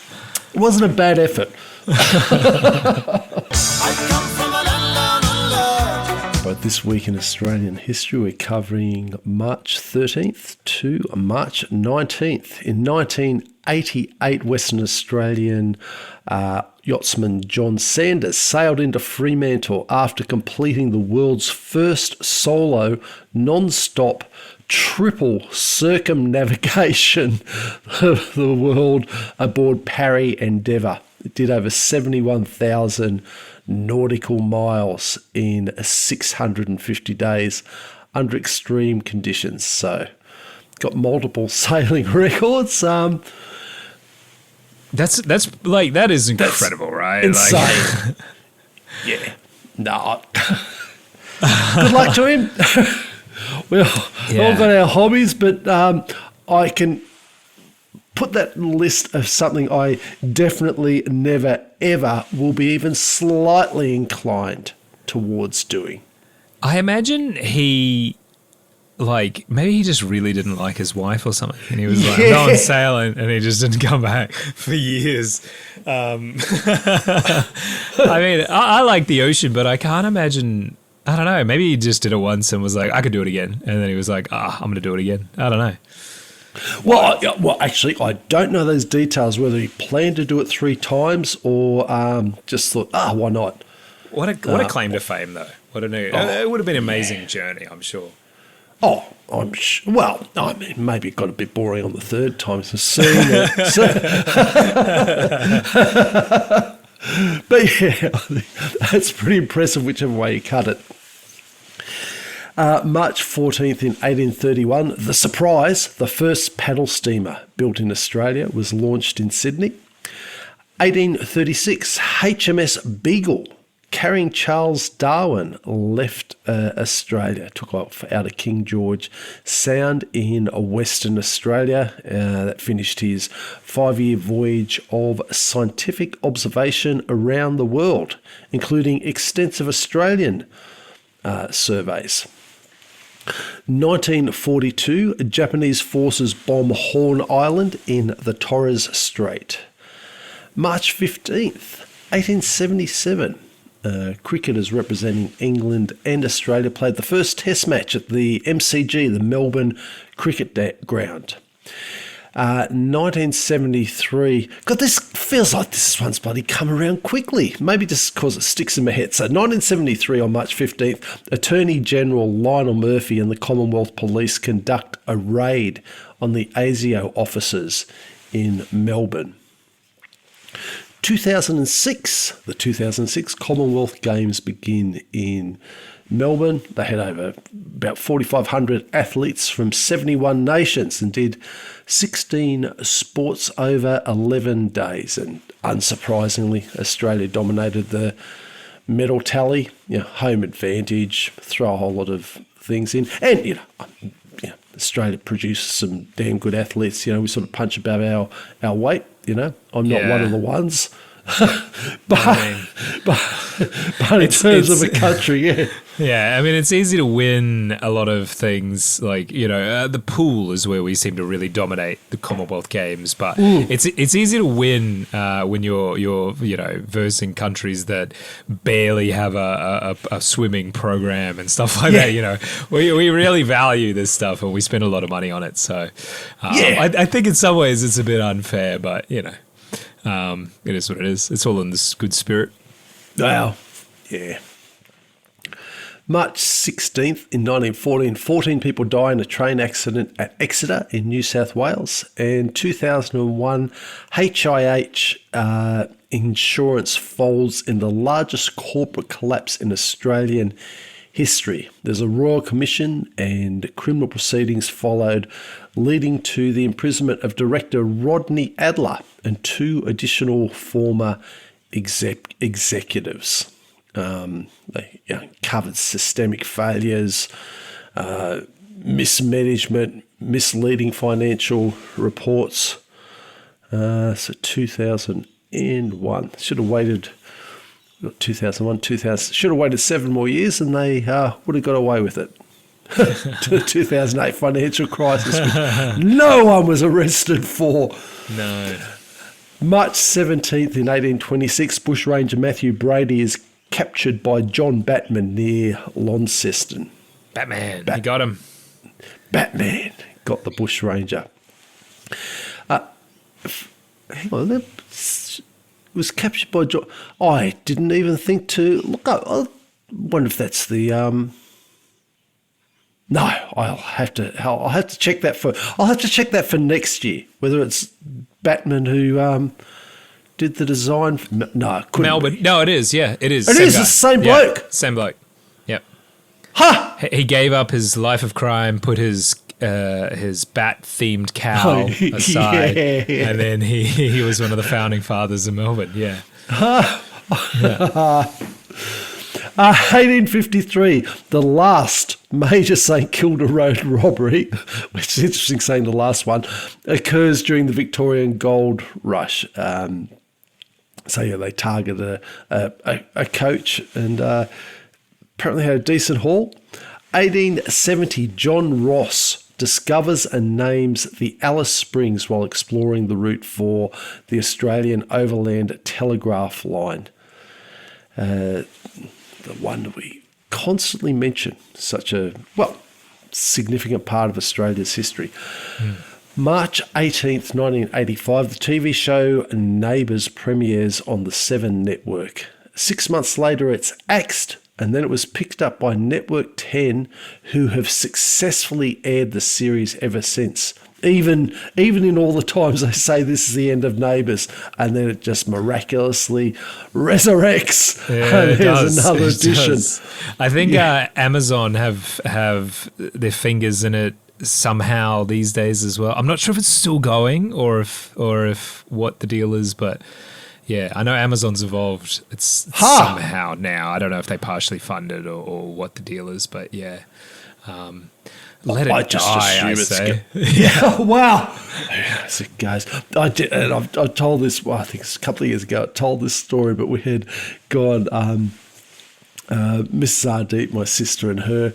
it wasn't a bad effort. But this week in Australian history, we're covering March 13th to March 19th. In 1988, Western Australian yachtsman John Sanders sailed into Fremantle after completing the world's first solo, non-stop, triple circumnavigation of the world aboard Parry Endeavour. It did over 71,000 nautical miles in 650 days under extreme conditions. So, got multiple sailing records. That is incredible, right? Insane. Yeah. No. Good luck to him. We've all got our hobbies, but I can put that list of something I definitely never, ever will be even slightly inclined towards doing. I imagine he like maybe he just really didn't like his wife or something, and he was like, "I'm going sailing," and he just didn't come back for years. I mean, I like the ocean, but I can't imagine. I don't know. Maybe he just did it once and was like, "I could do it again," and then he was like, I'm going to do it again." I don't know. Well, actually, I don't know those details, whether he planned to do it 3 times or just thought, why not? What a claim to fame, though. What a new. It would have been an amazing journey, I'm sure. Oh, I'm sure. Well, I mean, maybe it got a bit boring on the 3rd time to see it. But yeah, that's pretty impressive whichever way you cut it. March 14th in 1831, the surprise, the first paddle steamer built in Australia was launched in Sydney. 1836, HMS Beagle, carrying Charles Darwin, left Australia, took off out of King George Sound in Western Australia. That finished his 5-year voyage of scientific observation around the world, including extensive Australian surveys. 1942, Japanese forces bomb Horn Island in the Torres Strait. March 15th, 1877, cricketers representing England and Australia played the first test match at the MCG, the Melbourne Cricket Ground. 1973. God, this feels like this one's bloody come around quickly. Maybe just because it sticks in my head. So 1973 on March 15th, Attorney General Lionel Murphy and the Commonwealth Police conduct a raid on the ASIO offices in Melbourne. 2006, the 2006 Commonwealth Games begin in Melbourne. They had over about 4,500 athletes from 71 nations and did 16 sports over 11 days. And unsurprisingly, Australia dominated the medal tally. Home advantage, throw a whole lot of things in. And, Australia produced some damn good athletes. We sort of punch above our weight. I'm not one of the ones. but in terms of a country, yeah, I mean, it's easy to win a lot of things. Like the pool is where we seem to really dominate the Commonwealth Games, but it's easy to win when you're versing countries that barely have a swimming program and stuff like that. We really value this stuff and we spend a lot of money on it. So I think in some ways it's a bit unfair, but it is what it is. It's all in this good spirit. Wow. Yeah. March 16th in 1914, 14 people die in a train accident at Exeter in New South Wales. And 2001, HIH insurance folds in the largest corporate collapse in Australian history. There's a royal commission and criminal proceedings followed, leading to the imprisonment of director Rodney Adler and 2 additional former executives. They covered systemic failures, mismanagement, misleading financial reports. So 2001. Should have waited. 2001, 2000. Should have waited 7 more years and they would have got away with it. To the 2008 financial crisis, which no one was arrested for. No. March 17th in 1826, bushranger Matthew Brady is captured by John Batman near Launceston. Batman, he got him. Batman got the bushranger. Hang on, that was captured by John. I didn't even think to look up. I wonder if that's the. No, I'll have to check that for. I'll have to check that for next year. Whether it's Batman who did the design. No, couldn't Melbourne. be. No, it is. Yeah, it is. It is the same bloke. Yeah, same bloke. Yep. Ha! He gave up his life of crime, put his bat-themed cow aside, and then he was one of the founding fathers of Melbourne. Yeah. 1853, the last major St Kilda Road robbery, which is interesting saying the last one, occurs during the Victorian Gold Rush. They targeted a coach and apparently had a decent haul. 1870, John Ross discovers and names the Alice Springs while exploring the route for the Australian Overland Telegraph Line. The one that we constantly mention, such a, significant part of Australia's history. March 18th, 1985, the TV show Neighbours premieres on the 7 network. 6 months later, it's axed, and then it was picked up by Network 10, who have successfully aired the series ever since. Even in all the times they say this is the end of Neighbours, and then it just miraculously resurrects. Yeah, and there's another edition. I think Amazon have their fingers in it somehow these days as well. I'm not sure if it's still going or if what the deal is, but yeah, I know Amazon's evolved. It's somehow now. I don't know if they partially fund it or what the deal is, but yeah. Let it die, I say. Yeah, wow. As it goes. I told this, I think it's a couple of years ago, I told this story, but we had gone, Mrs. Ardeet, my sister, and her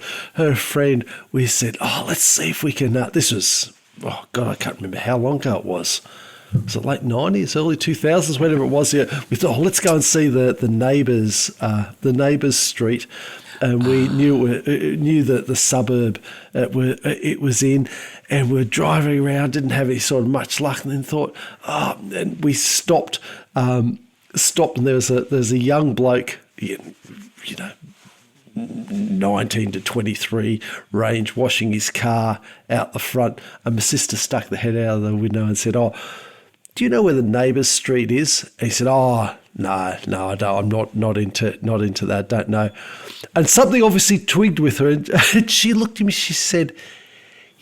friend, we said, let's see if we can, this was, I can't remember how long ago it was. Was it late 90s, early 2000s, whenever it was? Yeah, we thought, let's go and see the neighbours street. And we knew that the suburb it was in, and we're driving around, didn't have any sort of much luck, and then thought, and we stopped, and there was a young bloke, 19 to 23 range, washing his car out the front, and my sister stuck the head out of the window and said, do you know where the Neighbours Street is? And he said, no, I don't. I'm not into that. Don't know. And something obviously twigged with her, and she looked at me. She said,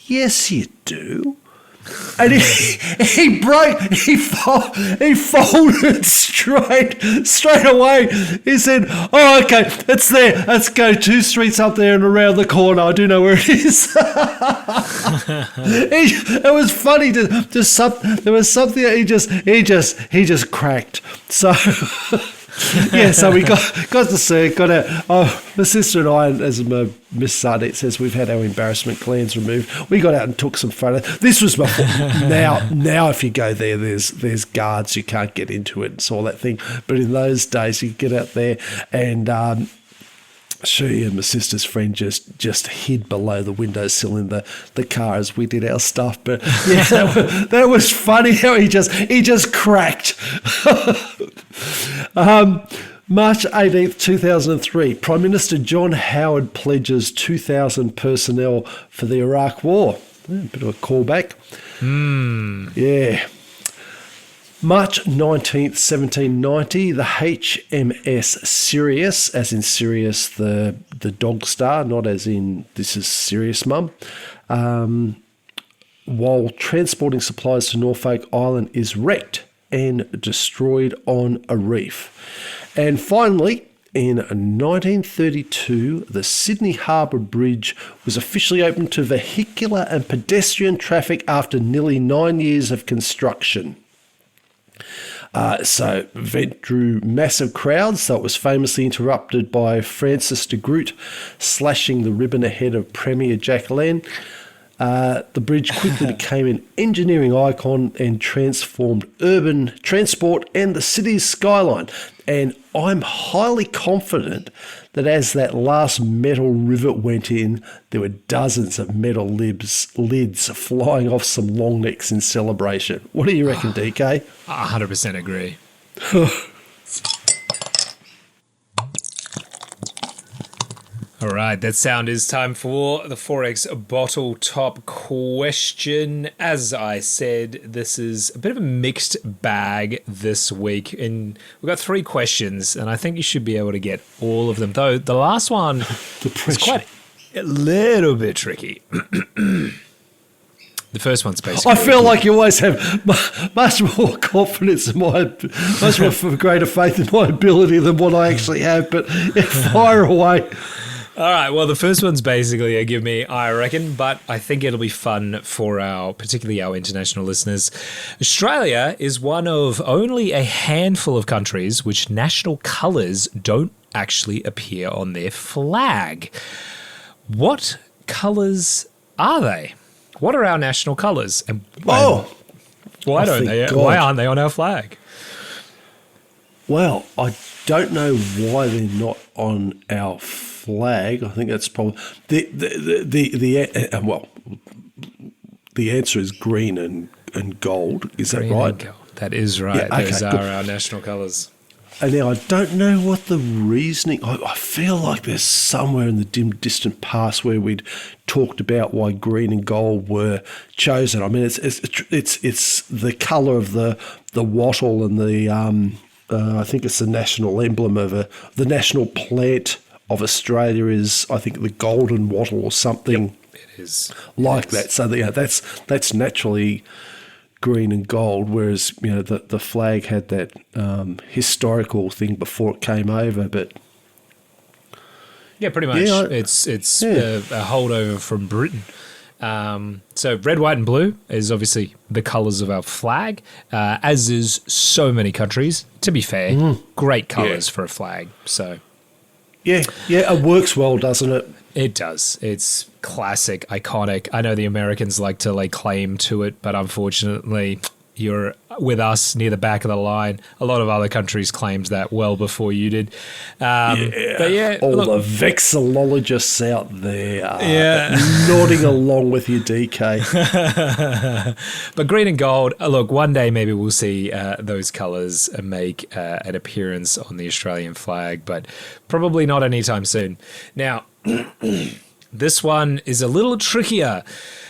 "Yes, you do." And he folded straight away. He said, okay, it's there. Let's go 2 streets up there and around the corner. I do know where it is. It was funny. There was something that he just cracked. So yeah, so we got to see it, got out. My sister and I, as Miss Ardeet says, we've had our embarrassment glands removed. We got out and took some photos. This was before. Now if you go there, there's guards. You can't get into it. It's all that thing. But in those days, you get out there and she and my sister's friend just hid below the windowsill in the car as we did our stuff. But yeah, that was funny how he just cracked. March 18th, 2003, Prime Minister John Howard pledges 2,000 personnel for the Iraq War. A bit of a callback. Yeah. March 19th, 1790, the HMS Sirius, as in Sirius the dog star, not as in this is Sirius Mum, while transporting supplies to Norfolk Island, is wrecked and destroyed on a reef. And finally, in 1932, the Sydney Harbour Bridge was officially opened to vehicular and pedestrian traffic after nearly 9 years of construction. So event drew massive crowds, so it was famously interrupted by Francis de Groot slashing the ribbon ahead of Premier Jacqueline. The bridge quickly became an engineering icon and transformed urban transport and the city's skyline. And I'm highly confident that as that last metal rivet went in, there were dozens of metal lids flying off some long necks in celebration. What do you reckon, DK? 100% agree. All right, that sound is time for the Forex bottle top question. As I said, this is a bit of a mixed bag this week, and we've got 3 questions, and I think you should be able to get all of them. Though the last one is quite a little bit tricky. The first one's basically... I feel like you always have much more confidence in much more greater faith in my ability than what I actually have, but fire away. All right, well, the first one's basically a give me, I reckon, but I think it'll be fun for particularly our international listeners. Australia is one of only a handful of countries which national colours don't actually appear on their flag. What colours are they? What are our national colours? And Oh, why don't they? God. Why aren't they on our flag? well, I don't know why they're not on our flag. I think that's probably the answer is green and gold. Is Green that right? and gold. That is right. Yeah, okay, Those are good. our national colours. And now I don't know what the reasoning. I feel like there's somewhere in the dim, distant past where we'd talked about why green and gold were chosen. I mean, it's the colour of the wattle and the I think it's the national emblem of the national plant of Australia is, I think, the golden wattle or something. It is Like that. So that's naturally green and gold, whereas the flag had that historical thing before it came over. But Yeah, pretty much. Yeah, It's a holdover from Britain. So red, white, and blue is obviously the colours of our flag, as is so many countries. To be fair, great colours for a flag. So yeah, it works well, doesn't it? it does. It's classic, iconic. I know the Americans like to lay claim to it, but unfortunately, you're with us near the back of the line. A lot of other countries claimed that well before you did. But yeah, all look, the vexillologists out there Yeah. nodding along with you, DK. but green and gold, look, one day maybe we'll see those colours make an appearance on the Australian flag, but probably not anytime soon. Now, this one is a little trickier.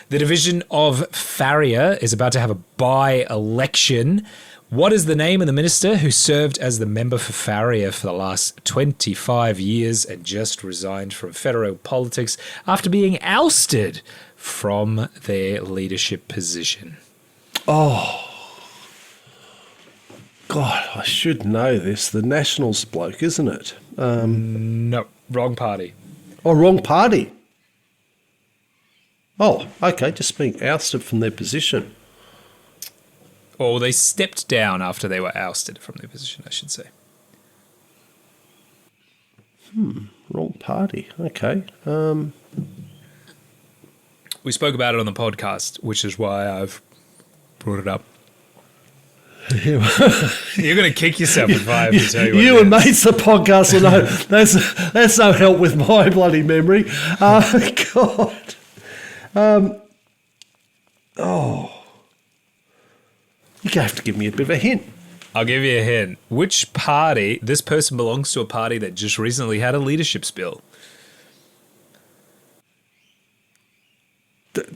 The division of Farrier is about to have a by-election. What is the name of the minister who served as the member for Farrier for the last 25 years and just resigned from federal politics after being ousted from their leadership position? God, I should know this. The Nationals bloke, isn't it? No, wrong party. Oh, wrong party. Oh, okay, just being ousted from their position. Or they stepped down after they were ousted from their position, I should say. Wrong party. Okay. We spoke about it on the podcast, which is why I've brought it up. You're going to kick yourself if I have to tell you what You it and is. mates, the podcast will know. That's no help with my bloody memory. God. You're going to have to give me a bit of a hint. I'll give you a hint. Which party? This person belongs to a party that just recently had a leadership spill.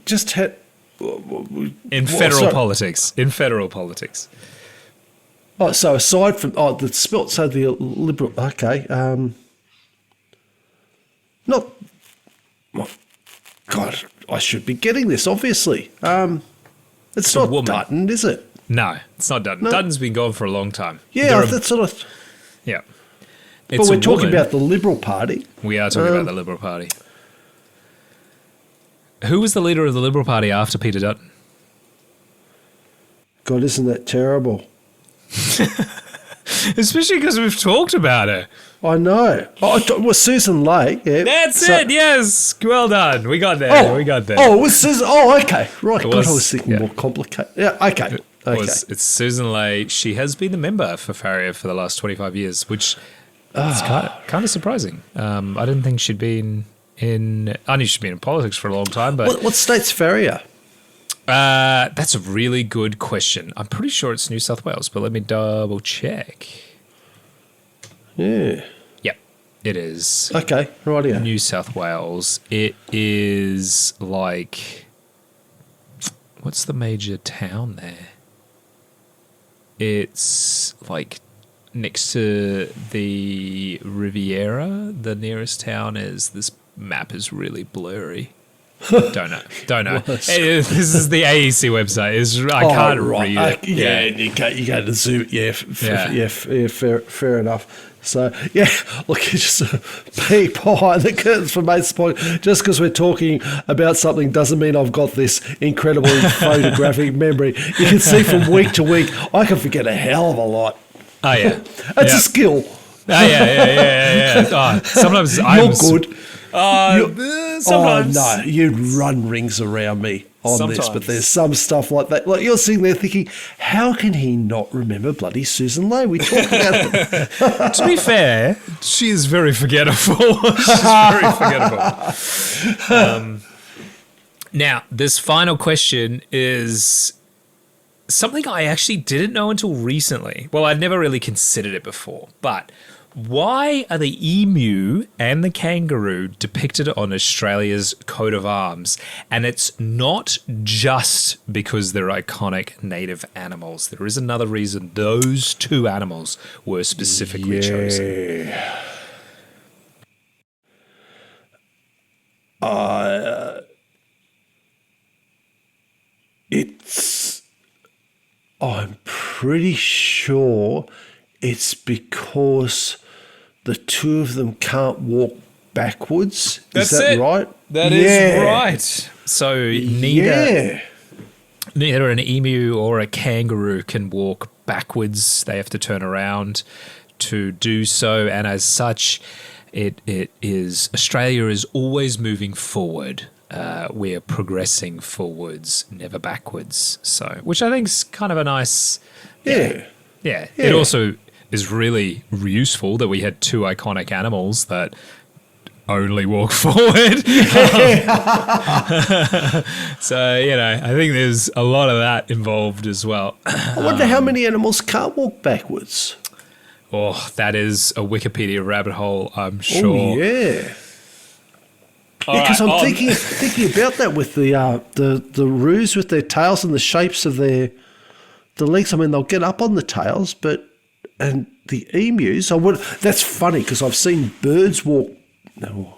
Just had... In federal politics. In federal politics. Oh, so aside from... Oh, the spilt, so the Liberal... Okay. Not... well, God, I should be getting this, obviously. It's a not woman. Dutton, is it? No, it's not Dutton. No. Dutton's been gone for a long time. Yeah, They're that's sort of... yeah. But It's we're a talking woman. about the Liberal Party. We are talking about the Liberal Party. Who was the leader of the Liberal Party after Peter Dutton? God, isn't that terrible? Especially because we've talked about it. I know. Well, Susan Lake. Yeah. That's So- it. Yes. Well done. We got there. We got there. Oh, it was Susan. Oh, okay. Right. God, was- I was thinking yeah. more complicated. Yeah, okay. Okay. It's Susan Lay. She has been the member for Farrier for the last 25 years, which is kind of surprising. I didn't think she'd been I knew she'd been in politics for a long time, but What state's Farrier? that's a really good question. I'm pretty sure it's New South Wales, but let me double check. Yeah. Yep, it is. Okay. Right here. New South Wales. It is like, what's the major town there? It's like next to the Riviera. The nearest town is, this map is really blurry. Don't know. Hey, this is the AEC website. I can't read it. Yeah, you go to Zoom. Yeah, Yeah. fair enough. So, yeah, look, you just peek behind the curtains for mate's point. Just because we're talking about something doesn't mean I've got this incredible photographic memory. You can see from week to week, I can forget a hell of a lot. Oh, yeah. It's a skill. Yeah. Sometimes You're good. Sometimes. Oh, no, you'd run rings around me on this, but there's some stuff like that. Like, you're sitting there thinking, how can he not remember bloody Susan Lane? We talked about it. To be fair, she is very forgettable. She's very forgettable. Now, this final question is something I actually didn't know until recently. Well, I'd never really considered it before, but why are the emu and the kangaroo depicted on Australia's coat of arms? And it's not just because they're iconic native animals. There is another reason those two animals were specifically chosen. I'm pretty sure it's because the two of them can't walk backwards. That's is that it. right? That is right. So neither an emu or a kangaroo can walk backwards. They have to turn around to do so, and as such, it is Australia is always moving forward. We're progressing forwards, never backwards. So, which I think is kind of a nice, yeah. It also is really useful that we had two iconic animals that only walk forward. So, I think there's a lot of that involved as well. I wonder how many animals can't walk backwards. Oh, that is a Wikipedia rabbit hole, I'm sure. Oh, yeah. Because I'm thinking about that with the roos with their tails and the shapes of the legs. I mean, they'll get up on the tails, and the emus. That's funny because I've seen birds walk. No,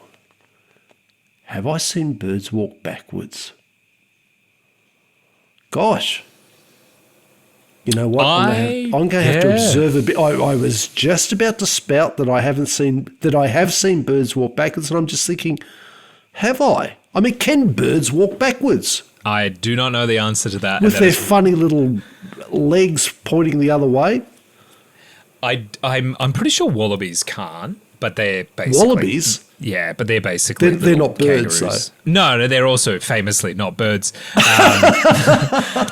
have I seen birds walk backwards? Gosh, you know what? I'm going to have to observe a bit. I was just about to spout that I have seen birds walk backwards, and I'm just thinking. Have I? I mean, can birds walk backwards? I do not know the answer to that. With their funny little legs pointing the other way? I'm pretty sure wallabies can't, but they're basically... Wallabies? Yeah, but they're basically They're not birds, kangaroos. No, they're also famously not birds.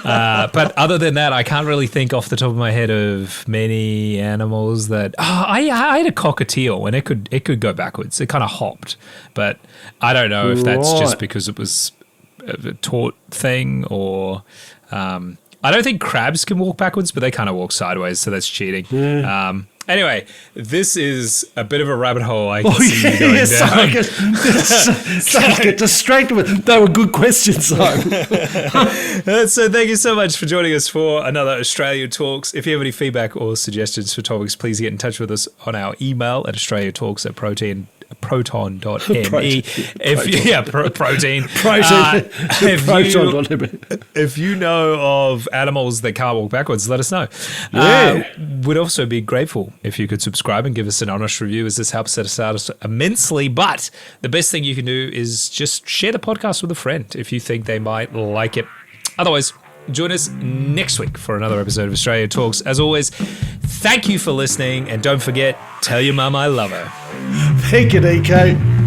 But other than that, I can't really think off the top of my head of many animals that... I had a cockatiel, and it could go backwards. It kind of hopped, but I don't know if that's just because it was a taught thing or... I don't think crabs can walk backwards, but they kind of walk sideways, so that's cheating. Yeah. Anyway, this is a bit of a rabbit hole I can see you going down. Sorry, I get distracted with. They were good questions, though. So thank you so much for joining us for another Australia Talks. If you have any feedback or suggestions for topics, please get in touch with us on our email at australiatalks@proton.me. Protein. If you know of animals that can't walk backwards, let us know. We'd also be grateful if you could subscribe and give us an honest review, as this helps us out immensely. But the best thing you can do is just share the podcast with a friend if you think they might like it. Otherwise, join us next week for another episode of Australia Talks. As always, thank you for listening, and don't forget, tell your mum I love her. Thank you, DK.